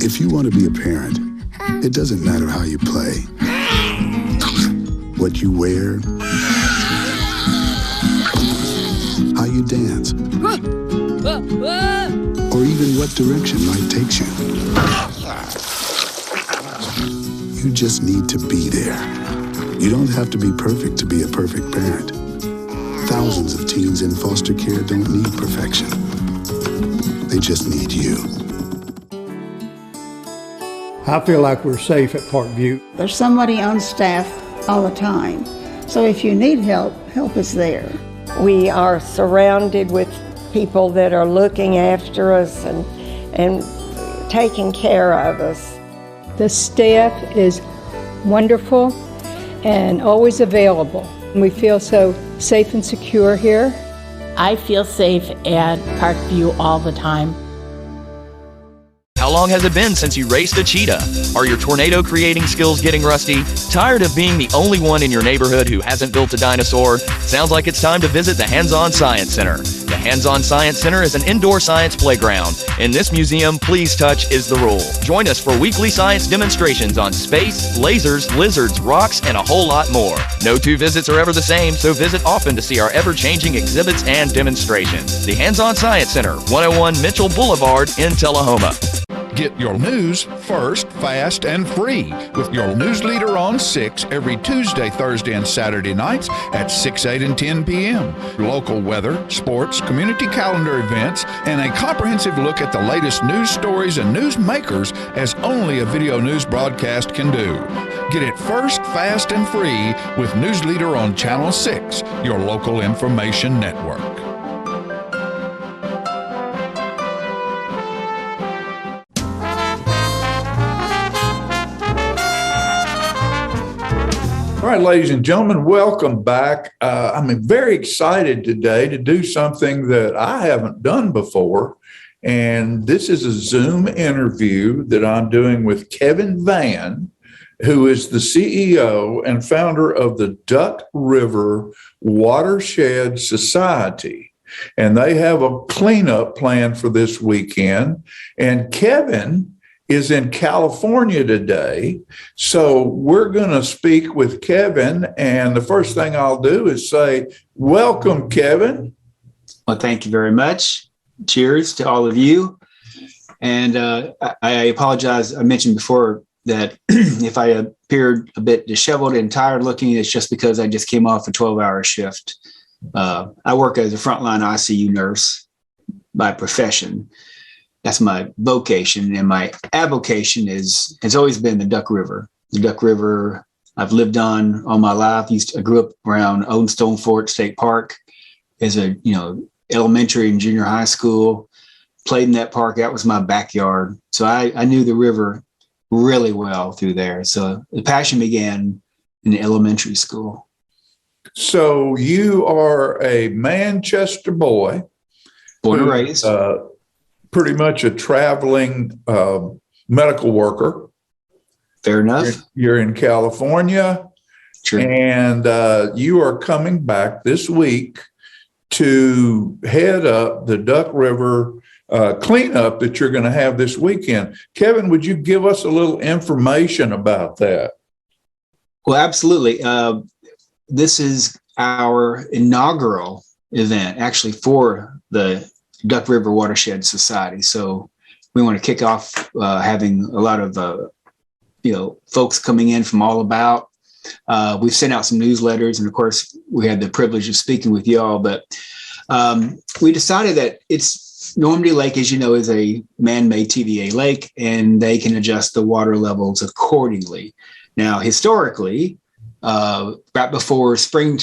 If you want to be a parent, it doesn't matter how you play, what you wear, how you dance, or even what direction life takes you. You just need to be there. You don't have to be perfect to be a perfect parent. Thousands of teens in foster care don't need perfection. They just need you. I feel like we're safe at Parkview. There's somebody on staff all the time. So if you need help, help is there. We are surrounded with people that are looking after us and taking care of us. The staff is wonderful and always available. We feel so safe and secure here. I feel safe at Parkview all the time. How long has it been since you raced a cheetah? Are your tornado creating skills getting rusty? Tired of being the only one in your neighborhood who hasn't built a dinosaur? Sounds like it's time to visit the Hands-On Science Center. The Hands-On Science Center is an indoor science playground. In this museum, please touch is the rule. Join us for weekly science demonstrations on space, lasers, lizards, rocks, and a whole lot more. No two visits are ever the same, so visit often to see our ever-changing exhibits and demonstrations. The Hands-On Science Center, 101 Mitchell Boulevard in Tullahoma. Get your news first, fast, and free with your news leader on 6 every Tuesday, Thursday, and Saturday nights at 6, 8, and 10 p.m. Local weather, sports, community calendar events, and a comprehensive look at the latest news stories and news makers as only a video news broadcast can do. Get it first, fast, and free with News Leader on Channel 6, your local information network. All right, ladies and gentlemen, welcome back. I'm very excited today to do something that I haven't done before. And this is a Zoom interview that I'm doing with Kevin Vann, who is the CEO and founder of the Duck River Watershed Society. And they have a cleanup plan for this weekend. And Kevin is in California today. So we're going to speak with Kevin. And the first thing I'll do is say, welcome, Kevin. Well, thank you very much. Cheers to all of you. And I apologize. I mentioned before that if I appeared a bit disheveled and tired looking, it's just because I just came off a 12-hour shift. I work as a frontline ICU nurse by profession. That's my vocation, and my avocation has always been the Duck River. The Duck River I've lived on all my life. I grew up around Old Stone Fort State Park as a elementary and junior high school. Played in that park. That was my backyard. So I knew the river really well through there. So the passion began in elementary school. So you are a Manchester boy. Born and raised. Pretty much a traveling medical worker. Fair enough. You're in California. True. And you are coming back this week to head up the Duck River cleanup that you're going to have this weekend. Kevin, would you give us a little information about that? Well, absolutely. This is our inaugural event, actually, for the Duck River Watershed Society. So we want to kick off having a lot of folks coming in from all about. We've sent out some newsletters, and of course we had the privilege of speaking with y'all, but we decided that it's Normandy Lake, as you know, is a man-made TVA lake, and they can adjust the water levels accordingly. Now, historically, right before spring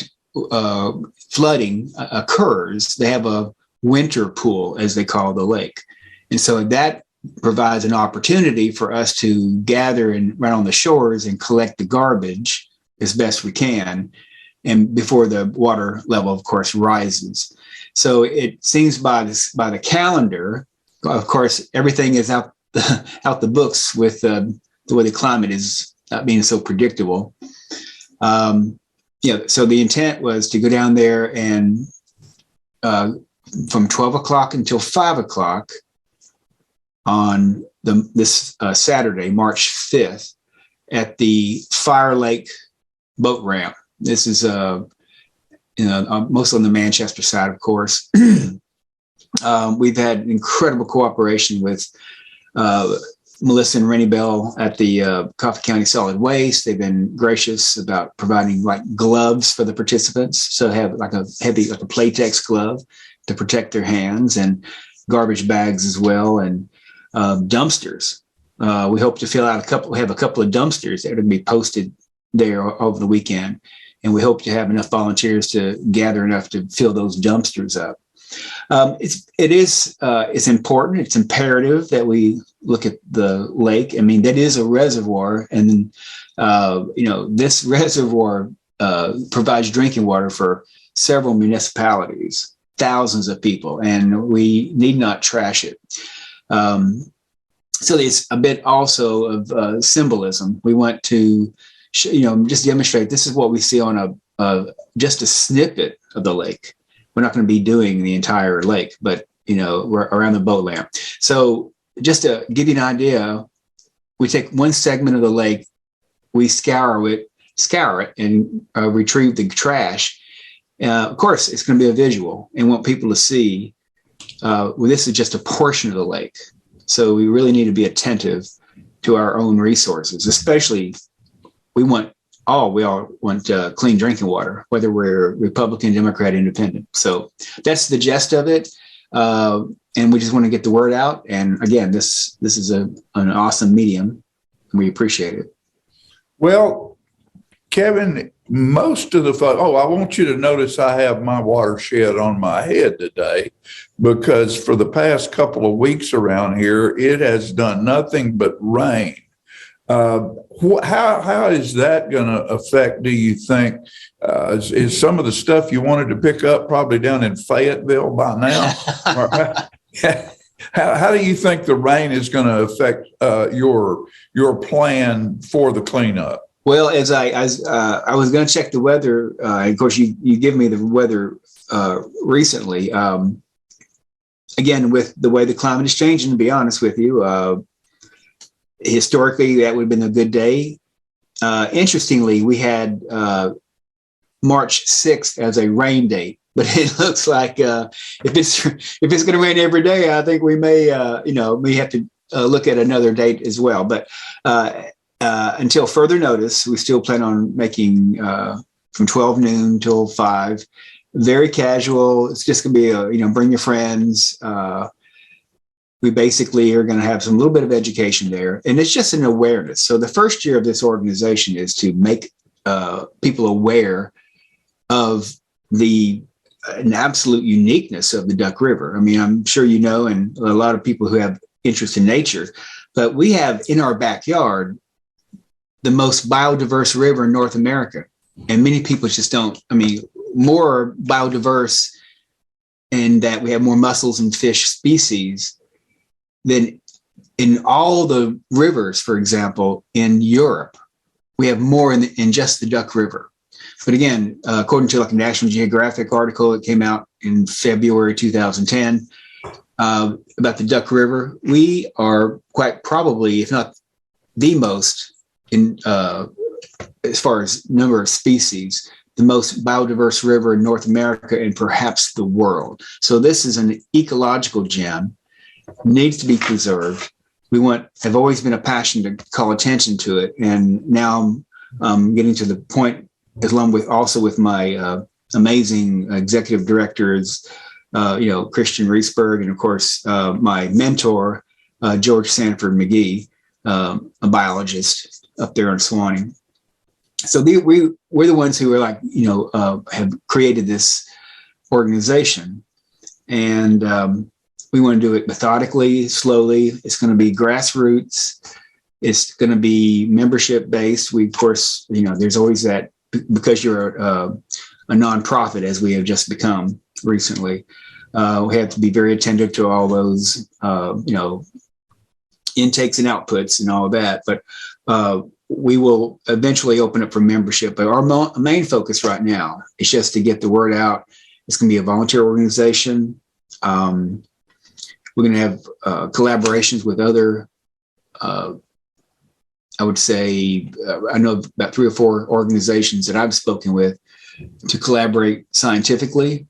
flooding occurs, they have a winter pool, as they call the lake. And so that provides an opportunity for us to gather and run on the shores and collect the garbage as best we can, and before the water level, of course, rises. So it seems by the calendar, of course, everything is out the books with the way the climate is not being so predictable. So the intent was to go down there and from 12 o'clock until 5 o'clock on this Saturday, March 5th, at the Fire Lake boat ramp. This is mostly on the Manchester side, of course. We've had incredible cooperation with Melissa and Rennie Bell at the Coffee County Solid Waste. They've been gracious about providing like gloves for the participants. So they have like a Playtex glove to protect their hands, and garbage bags as well, and dumpsters. We hope to fill out we have a couple of dumpsters that are going to be posted there over the weekend. And we hope to have enough volunteers to gather enough to fill those dumpsters up. It's important. It's imperative that we look at the lake. I mean, that is a reservoir, and this reservoir provides drinking water for several municipalities, thousands of people, and we need not trash it. So there's a bit also of symbolism. We want to just demonstrate this is what we see on just a snippet of the lake. We're not going to be doing the entire lake, but we're around the boat ramp. So just to give you an idea, we take one segment of the lake, we scour it, and retrieve the trash. Of course, it's going to be a visual, and want people to see. This is just a portion of the lake, so we really need to be attentive to our own resources, especially. We all want clean drinking water, whether we're Republican, Democrat, Independent. So that's the gist of it. And we just want to get the word out. And again, this is an awesome medium. We appreciate it. Well, Kevin, most of the folks, I want you to notice I have my watershed on my head today, because for the past couple of weeks around here, it has done nothing but rain. How is that going to affect, do you think, is some of the stuff you wanted to pick up probably down in Fayetteville by now? How do you think the rain is going to affect your plan for the cleanup? Well, as I was going to check the weather, of course, you give me the weather recently. Again, with the way the climate is changing, to be honest with you, historically, that would have been a good day. Interestingly, we had March 6th as a rain date, but it looks like if it's going to rain every day, I think we may have to look at another date as well. But until further notice, we still plan on making from 12 noon till 5. Very casual. It's just going to be bring your friends. We basically are going to have some little bit of education there, and it's just an awareness. So the first year of this organization is to make people aware of an absolute uniqueness of the Duck River. I mean, I'm sure you know, and a lot of people who have interest in nature, but we have in our backyard the most biodiverse river in North America, and many people just don't. I mean, more biodiverse in that we have more mussels and fish species than in all the rivers, for example, in Europe. We have more in just the Duck River. But again, according to like a National Geographic article that came out in February 2010 about the Duck River, we are quite probably, if not the most, as far as number of species, the most biodiverse river in North America and perhaps the world. So this is an ecological gem, needs to be preserved. Have always been a passion to call attention to it, and now I'm getting to the point, along with my amazing executive directors, Christian Reesberg, and of course, my mentor, George Sanford McGee, a biologist up there in Suwannee. So we're the ones who are have created this organization, and we want to do it methodically, slowly. It's going to be grassroots. It's going to be membership based. We, of course, there's always that, because you're a nonprofit, as we have just become recently. We have to be very attentive to all those, intakes and outputs and all of that. But we will eventually open up for membership. But our main focus right now is just to get the word out. It's going to be a volunteer organization. We're going to have collaborations with other, I would say, I know about 3 or 4 organizations that I've spoken with to collaborate scientifically,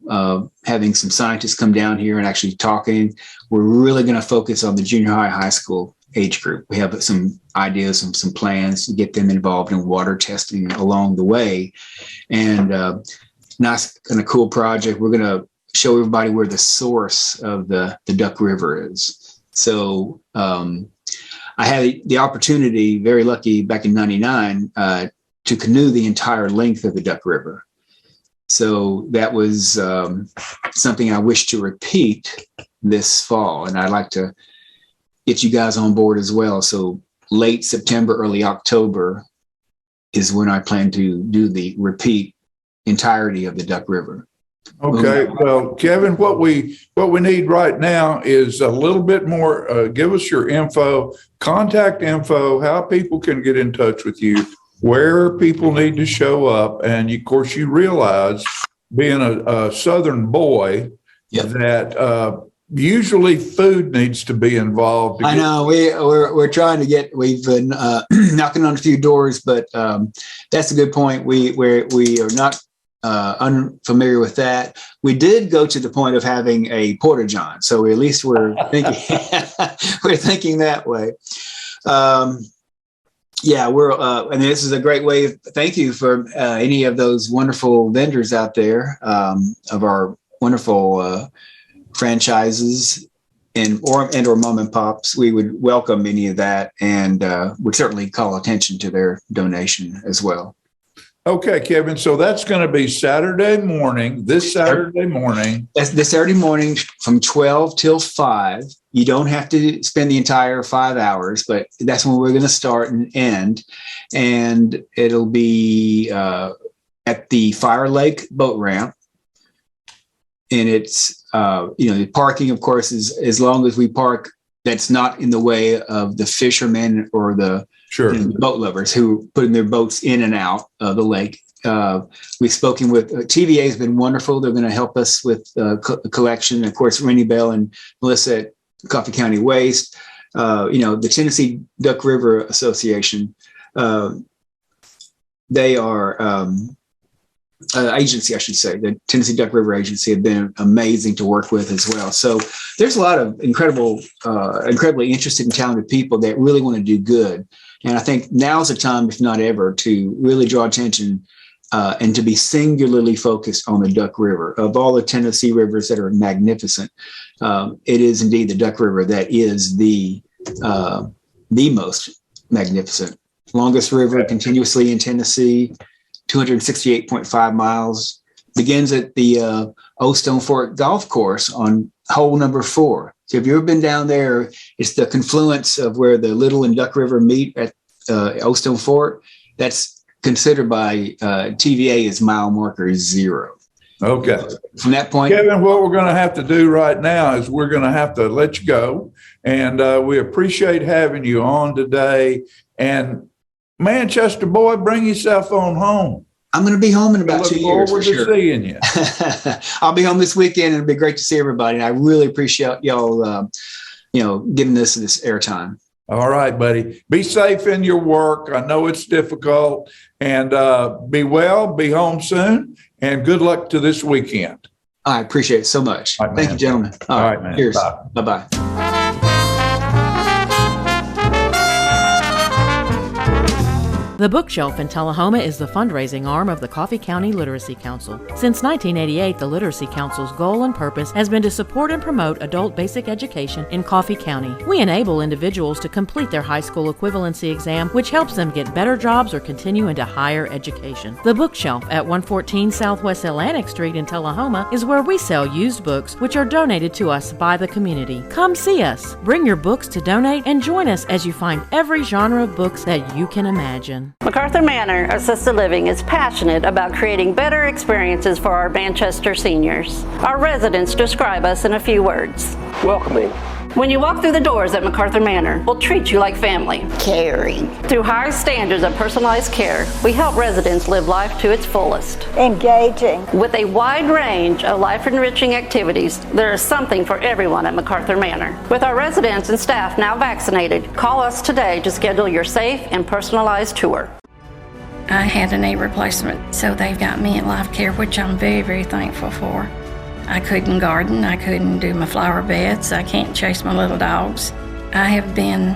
having some scientists come down here and actually talking. We're really going to focus on the junior high school age group. We have some ideas and some plans to get them involved in water testing along the way. And nice kind of cool project. We're going to show everybody where the source of the Duck River is. So I had the opportunity, very lucky, back in '99, to canoe the entire length of the Duck River. So that was something I wish to repeat this fall, and I'd like to get you guys on board as well. So late September, early October is when I plan to do the repeat entirety of the Duck River. Okay, well, Kevin, what we need right now is a little bit more. Give us your info, contact info, how people can get in touch with you, where people need to show up, and of course, you realize, being a Southern boy, that usually food needs to be involved. I know we're trying to get. We've been knocking on a few doors, but that's a good point. We are not unfamiliar with that. We did go to the point of having a porta john, so at least we're thinking we're thinking that way. And this is a great way. Thank you for any of those wonderful vendors out there of our wonderful franchises or mom and pops. We would welcome any of that, and would certainly call attention to their donation as well. Okay, Kevin. So that's going to be Saturday morning, this Saturday morning. That's this Saturday morning from 12 till 5. You don't have to spend the entire 5 hours, but that's when we're going to start and end. And it'll be at the Fire Lake boat ramp. And it's, the parking, of course, is as long as we park, that's not in the way of the fishermen or the boat lovers who are putting their boats in and out of the lake. We've spoken with TVA has been wonderful. They're going to help us with collection. Of course, Rennie Bell and Melissa at Coffee County Waste. The Tennessee Duck River Association. They are agency, I should say. The Tennessee Duck River Agency have been amazing to work with as well. So there's a lot of incredibly interested and talented people that really want to do good. And I think now's the time, if not ever, to really draw attention and to be singularly focused on the Duck River. Of all the Tennessee rivers that are magnificent, it is indeed the Duck River that is the most magnificent. Longest river continuously in Tennessee, 268.5 miles, begins at the Old Stone Fort Golf Course on hole number 4. So if you've ever been down there, it's the confluence of where the Little and Duck River meet at Old Stone Fort. That's considered by TVA as mile marker 0. Okay. From that point, Kevin, what we're going to have to do right now is we're going to have to let you go. And we appreciate having you on today. And Manchester boy, bring yourself on home. I'm going to be home in about 2 years. Look forward to seeing you. I'll be home this weekend, and it'll be great to see everybody. And I really appreciate y'all, giving this airtime. All right, buddy. Be safe in your work. I know it's difficult, and be well. Be home soon, and good luck to this weekend. I appreciate it so much. Right, thank you, gentlemen. All right, man. Cheers. Bye. Bye-bye. The Bookshelf in Tullahoma is the fundraising arm of the Coffee County Literacy Council. Since 1988, the Literacy Council's goal and purpose has been to support and promote adult basic education in Coffee County. We enable individuals to complete their high school equivalency exam, which helps them get better jobs or continue into higher education. The Bookshelf at 114 Southwest Atlantic Street in Tullahoma is where we sell used books which are donated to us by the community. Come see us, bring your books to donate, and join us as you find every genre of books that you can imagine. Macarthur Manor Assisted Living is passionate about creating better experiences for our Manchester seniors. Our residents describe us in a few words. Welcoming. When you walk through the doors at Macarthur Manor, we'll treat you like family. Caring. Through high standards of personalized care, we help residents live life to its fullest. Engaging. With a wide range of life-enriching activities, there is something for everyone at Macarthur Manor. With our residents and staff now vaccinated, call us today to schedule your safe and personalized tour. I had a knee replacement, so they've got me in life care, which I'm very, very thankful for. I couldn't garden, I couldn't do my flower beds, I can't chase my little dogs. I have been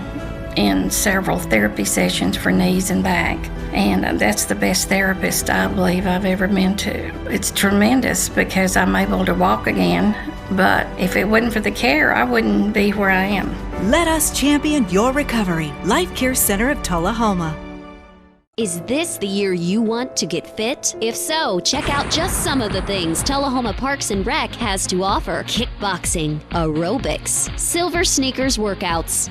in several therapy sessions for knees and back, and that's the best therapist I believe I've ever been to. It's tremendous because I'm able to walk again, but if it wasn't for the care, I wouldn't be where I am. Let us champion your recovery. Life Care Center of Tullahoma. Is this the year you want to get fit? If so, check out just some of the things Tullahoma Parks and Rec has to offer. Kickboxing, aerobics, silver sneakers workouts,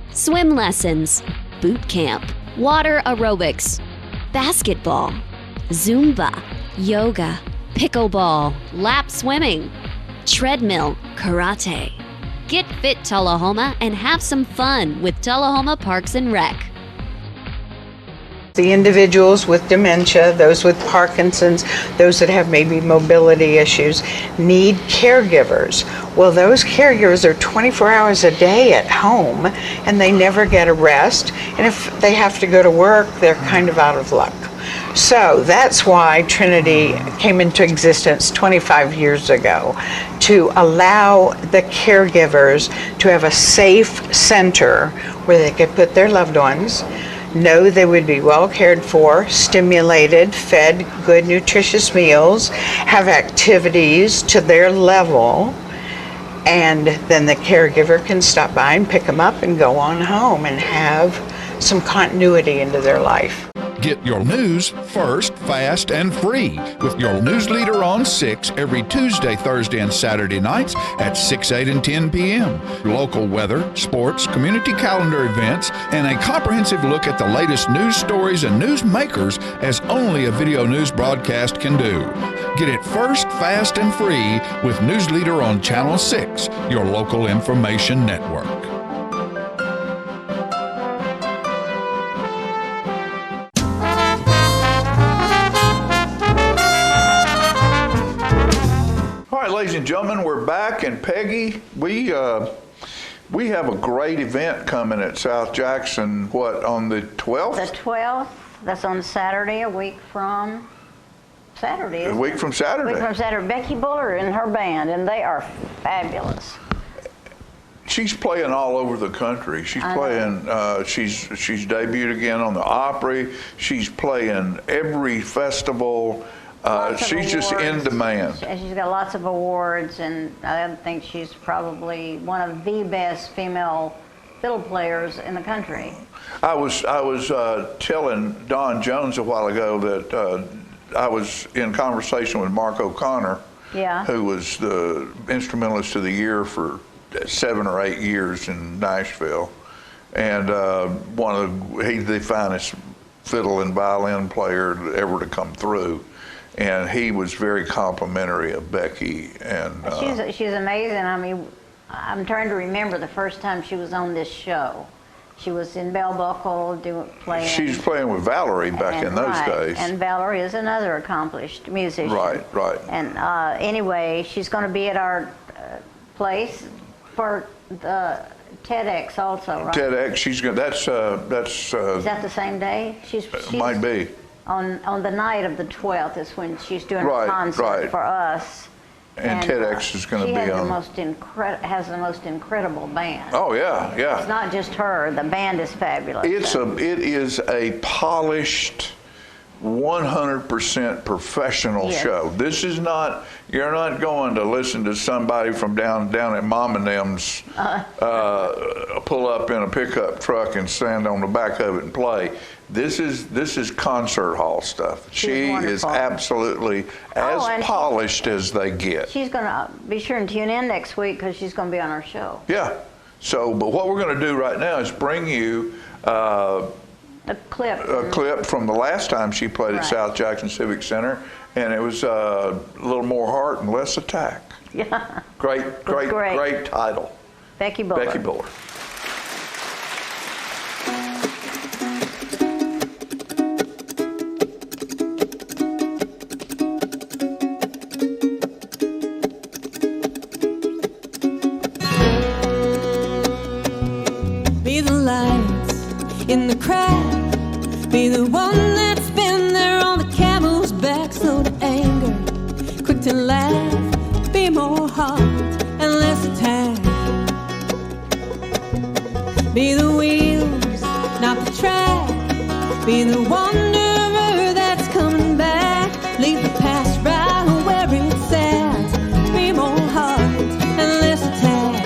swim lessons, boot camp, water aerobics, basketball, Zumba, yoga, pickleball, lap swimming, treadmill, karate. Get fit, Tullahoma, and have some fun with Tullahoma Parks and Rec. The individuals with dementia, those with Parkinson's, those that have maybe mobility issues, need caregivers. Well, those caregivers are 24 hours a day at home, and they never get a rest. And if they have to go to work, they're kind of out of luck. So that's why Trinity came into existence 25 years ago, to allow the caregivers to have a safe center where they could put their loved ones, know they would be well cared for, stimulated, fed good nutritious meals, have activities to their level, and then the caregiver can stop by and pick them up and go on home and have some continuity into their life. Get your news first, fast, and free with your news leader on 6 every Tuesday, Thursday, and Saturday nights at 6, 8, and 10 p.m. Local weather, sports, community calendar events, and a comprehensive look at the latest news stories and news makers as only a video news broadcast can do. Get it first, fast, and free with News Leader on Channel 6, your local information network. Ladies and gentlemen, we're back, and Peggy, we have a great event coming at South Jackson, on the 12th? The 12th, that's on Saturday, a week from Saturday. A week from Saturday. A week from Saturday. Becky Buller and her band, and they are fabulous. She's playing all over the country. She's playing, she's debuted again on the Opry. She's playing every festival. She's just in demand. She's got lots of awards, and I think she's probably one of the best female fiddle players in the country. I was telling Don Jones a while ago that I was in conversation with Mark O'Connor, who was the instrumentalist of the year for 7 or 8 years in Nashville, and he's the finest fiddle and violin player ever to come through. And he was very complimentary of Becky. And she's amazing. I mean, I'm trying to remember the first time she was on this show. She was in Bell Buckle playing. She's playing with Valerie back in those days. And Valerie is another accomplished musician. Right. And anyway, she's going to be at our place for the TEDx also, right? TEDx. She's going. That's. Is that the same day? She's might be. On the night of the 12th is when she's doing a concert for us, And TEDx is going to be on. Has the most incredible band. Oh yeah, yeah. It's not just her. The band is fabulous. It is a polished, 100% professional show. This is not. You're not going to listen to somebody from down at Mom and Them's pull up in a pickup truck and stand on the back of it and play. This is concert hall stuff. She is absolutely as polished as they get. She's going to be sure and tune in next week because she's going to be on our show. Yeah. So, but what we're going to do right now is bring you a clip from the last time she played at South Jackson Civic Center, and it was a little more heart and less attack. Yeah. Great title. Becky Buller. Becky Buller. Be the lights in the crowd. Be the one that's been there on the camel's back, slow to anger, quick to laugh. Be more heart and less attack. Be the wheels, not the track. Be the wanderer that's coming back. Leave the past right where it's at. Be more heart and less attack.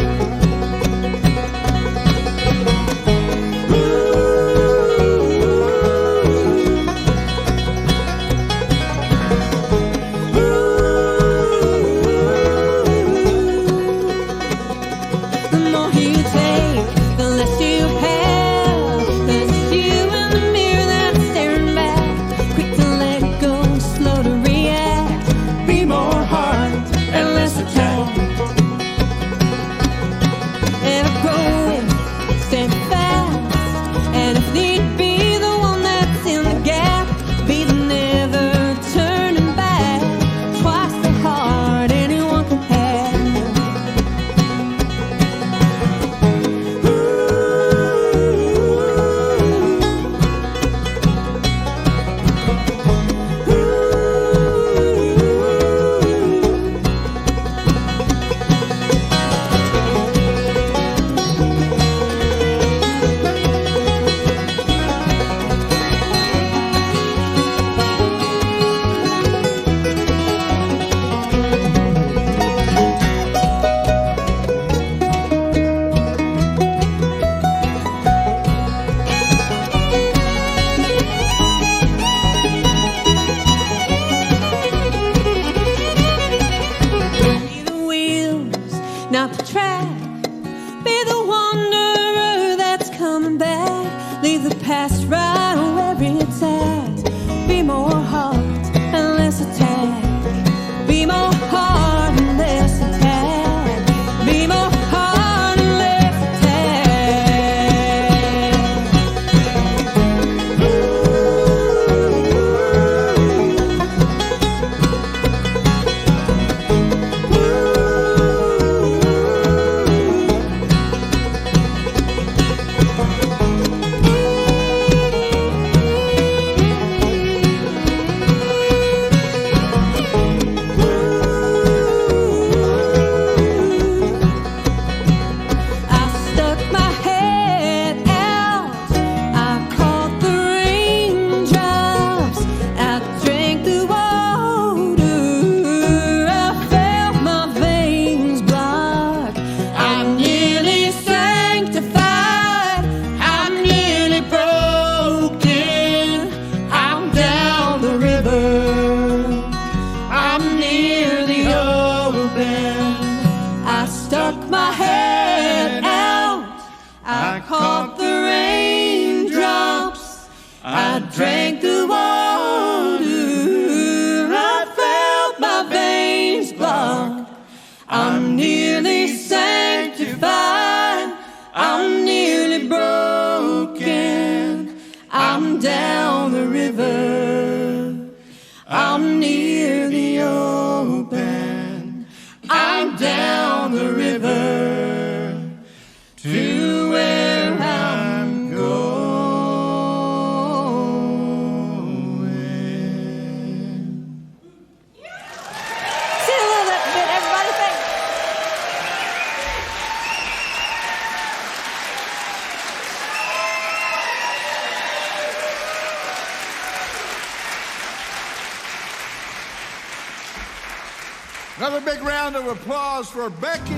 Another big round of applause for Becky.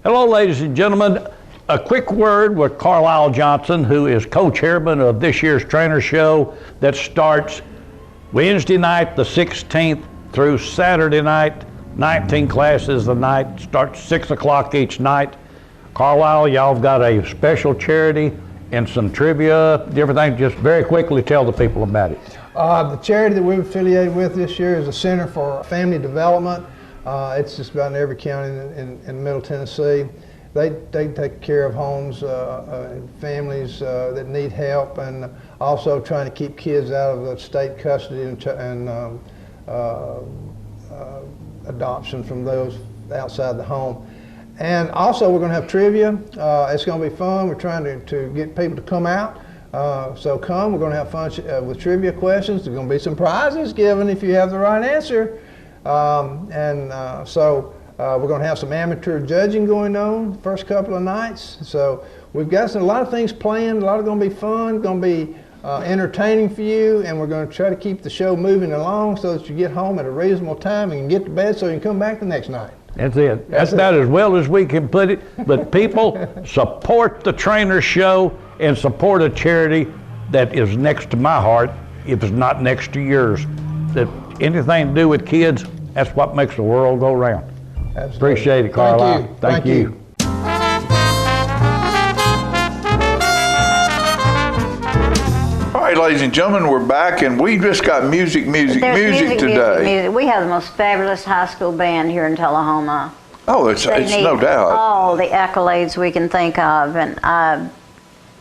Hello, ladies and gentlemen. A quick word with Carlisle Johnson, who is co-chairman of this year's trainer show that starts Wednesday night, the 16th, through Saturday night. 19 classes a night, starts 6 o'clock each night. Carlisle, y'all have got a special charity and some trivia, different things. Just very quickly tell the people about it. The charity that we're affiliated with this year is the Center for Family Development. It's just about in every county in Middle Tennessee. They take care of homes and families that need help, and also trying to keep kids out of the state custody and adoption from those outside the home. And also we're going to have trivia. It's going to be fun. We're trying to get people to come out. So come, we're going to have fun with trivia questions. There's going to be some prizes given if you have the right answer. So we're going to have some amateur judging going on the first couple of nights. So we've got a lot of things planned. A lot of going to be fun, going to be entertaining for you, and we're going to try to keep the show moving along so that you get home at a reasonable time and can get to bed so you can come back the next night. That's it. That's about as well as we can put it. But people, support the trainer show and support a charity that is next to my heart, if it's not next to yours. That anything to do with kids, that's what makes the world go round. Absolutely. Appreciate it, Carlisle. Thank you. All right, ladies and gentlemen, we're back, and we just got music today. We have the most fabulous high school band here in Tullahoma. Oh, it's no doubt. All the accolades we can think of, and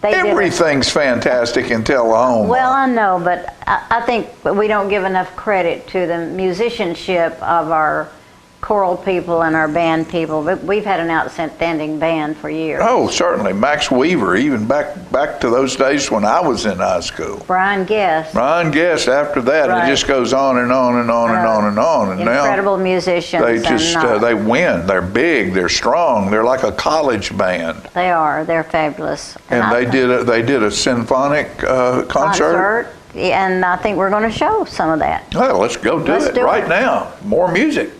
everything's fantastic in Tullahoma. Well, I know, but I think we don't give enough credit to the musicianship of our choral people and our band people. But we've had an outstanding band for years. Oh, certainly. Max Weaver, even back to those days when I was in high school. Brian Guest. After that, Right. It just goes on and on and on and on and on. And incredible now musicians. they just they win. They're big. They're strong. They're like a college band. They are. They're fabulous. And they did a symphonic concert. And I think we're going to show some of that. Well, let's go do it right now. More music.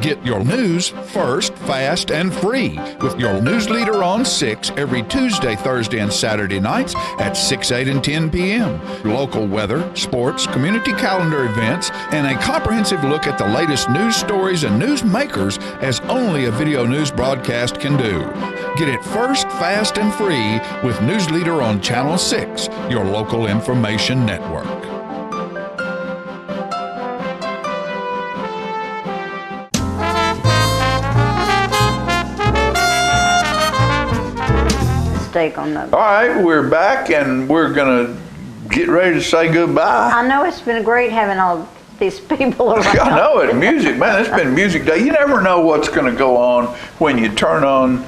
Get your news first, fast, and free with your news leader on 6 every Tuesday, Thursday, and Saturday nights at 6, 8, and 10 p.m. Local weather, sports, community calendar events, and a comprehensive look at the latest news stories and news makers as only a video news broadcast can do. Get it first, fast, and free with News Leader on Channel 6, your local information network. On all right, we're back and we're going to get ready to say goodbye. I know it's been great having all these people around. I know it. Music, man, it's been music day. You never know what's going to go on when you turn on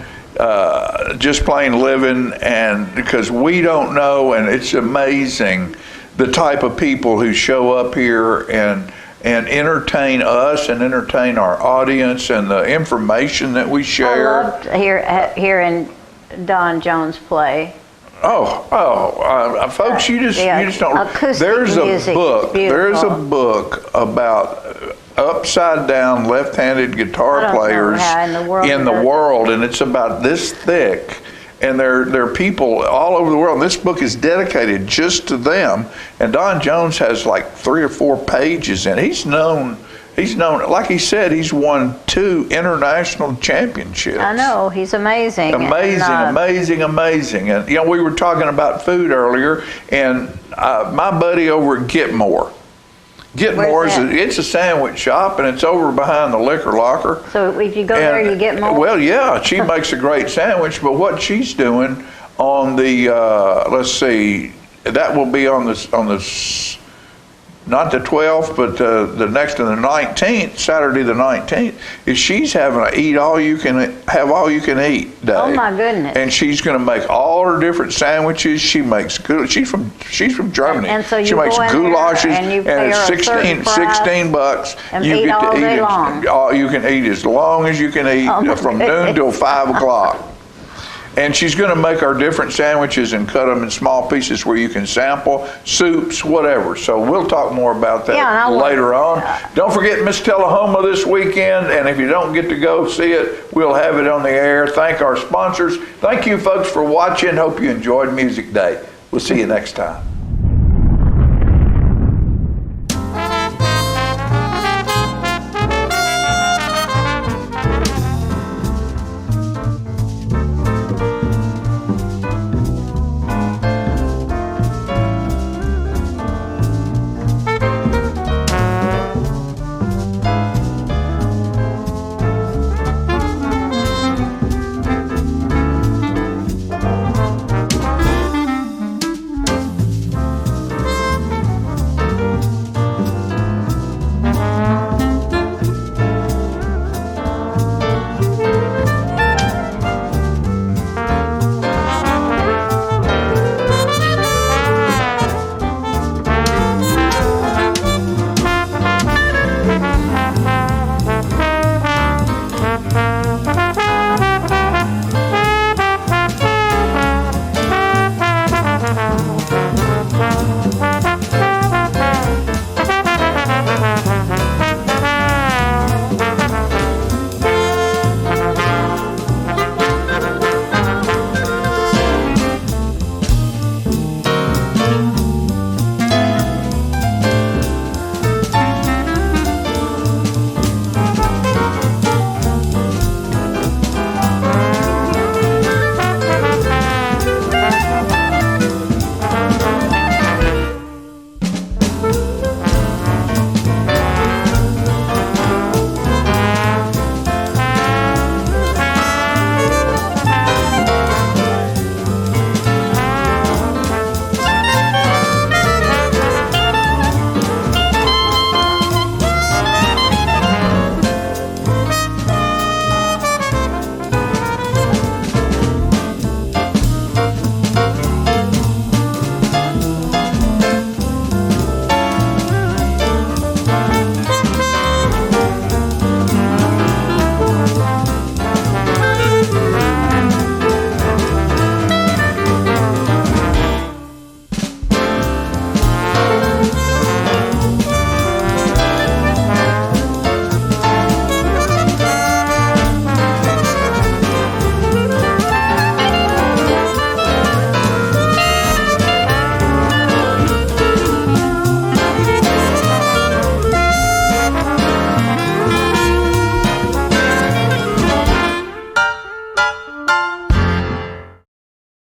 Just Plain Living, and because we don't know, and it's amazing the type of people who show up here and entertain us and entertain our audience and the information that we share. I loved hearing Don Jones play. Folks, you just don't. Acoustic There's music. a book. There's a book about upside down left-handed guitar players in the world, and it's about this thick. And there are people all over the world. This book is dedicated just to them. And Don Jones has like 3 or 4 pages, and he's known. Like he said, he's won 2 international championships. I know, he's amazing. Amazing. And, we were talking about food earlier, and my buddy over at Getmore. It's a sandwich shop, and it's over behind the liquor locker. So if you go there, you get more? Well, yeah, she makes a great sandwich, but what she's doing on the, let's see, that will be on the not the 12th, but the next to the 19th, Saturday the 19th, is she's having an have all you can eat day. Oh my goodness! And she's going to make all her different sandwiches. She makes good. She's from Germany. And so you she makes goulages, and you pay it's her $16 and you eat all day long. You can eat as long as you can eat from noon till 5 o'clock. And she's going to make our different sandwiches and cut them in small pieces where you can sample soups, whatever. So we'll talk more about that later on. Don't forget Miss Tullahoma this weekend. And if you don't get to go see it, we'll have it on the air. Thank our sponsors. Thank you, folks, for watching. Hope you enjoyed Music Day. We'll see you next time.